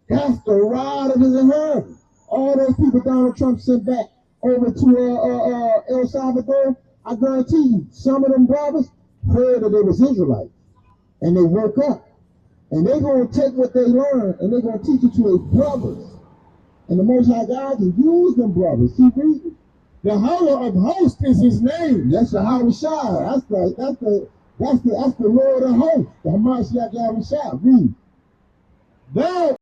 S3: that's the rod of his inheritance. All those people Donald Trump sent back over to El Salvador, I guarantee you, some of them brothers heard that they was Israelites. And they woke up. And they're going to take what they learned and they're going to teach it to their brothers. And the Most High God can use them brothers. Keep reading.
S7: The Hollow of Hosts is his name.
S3: That's the Yahushua. That's the Lord of hosts. The Hamashiach Yahushua. Read.
S7: Thou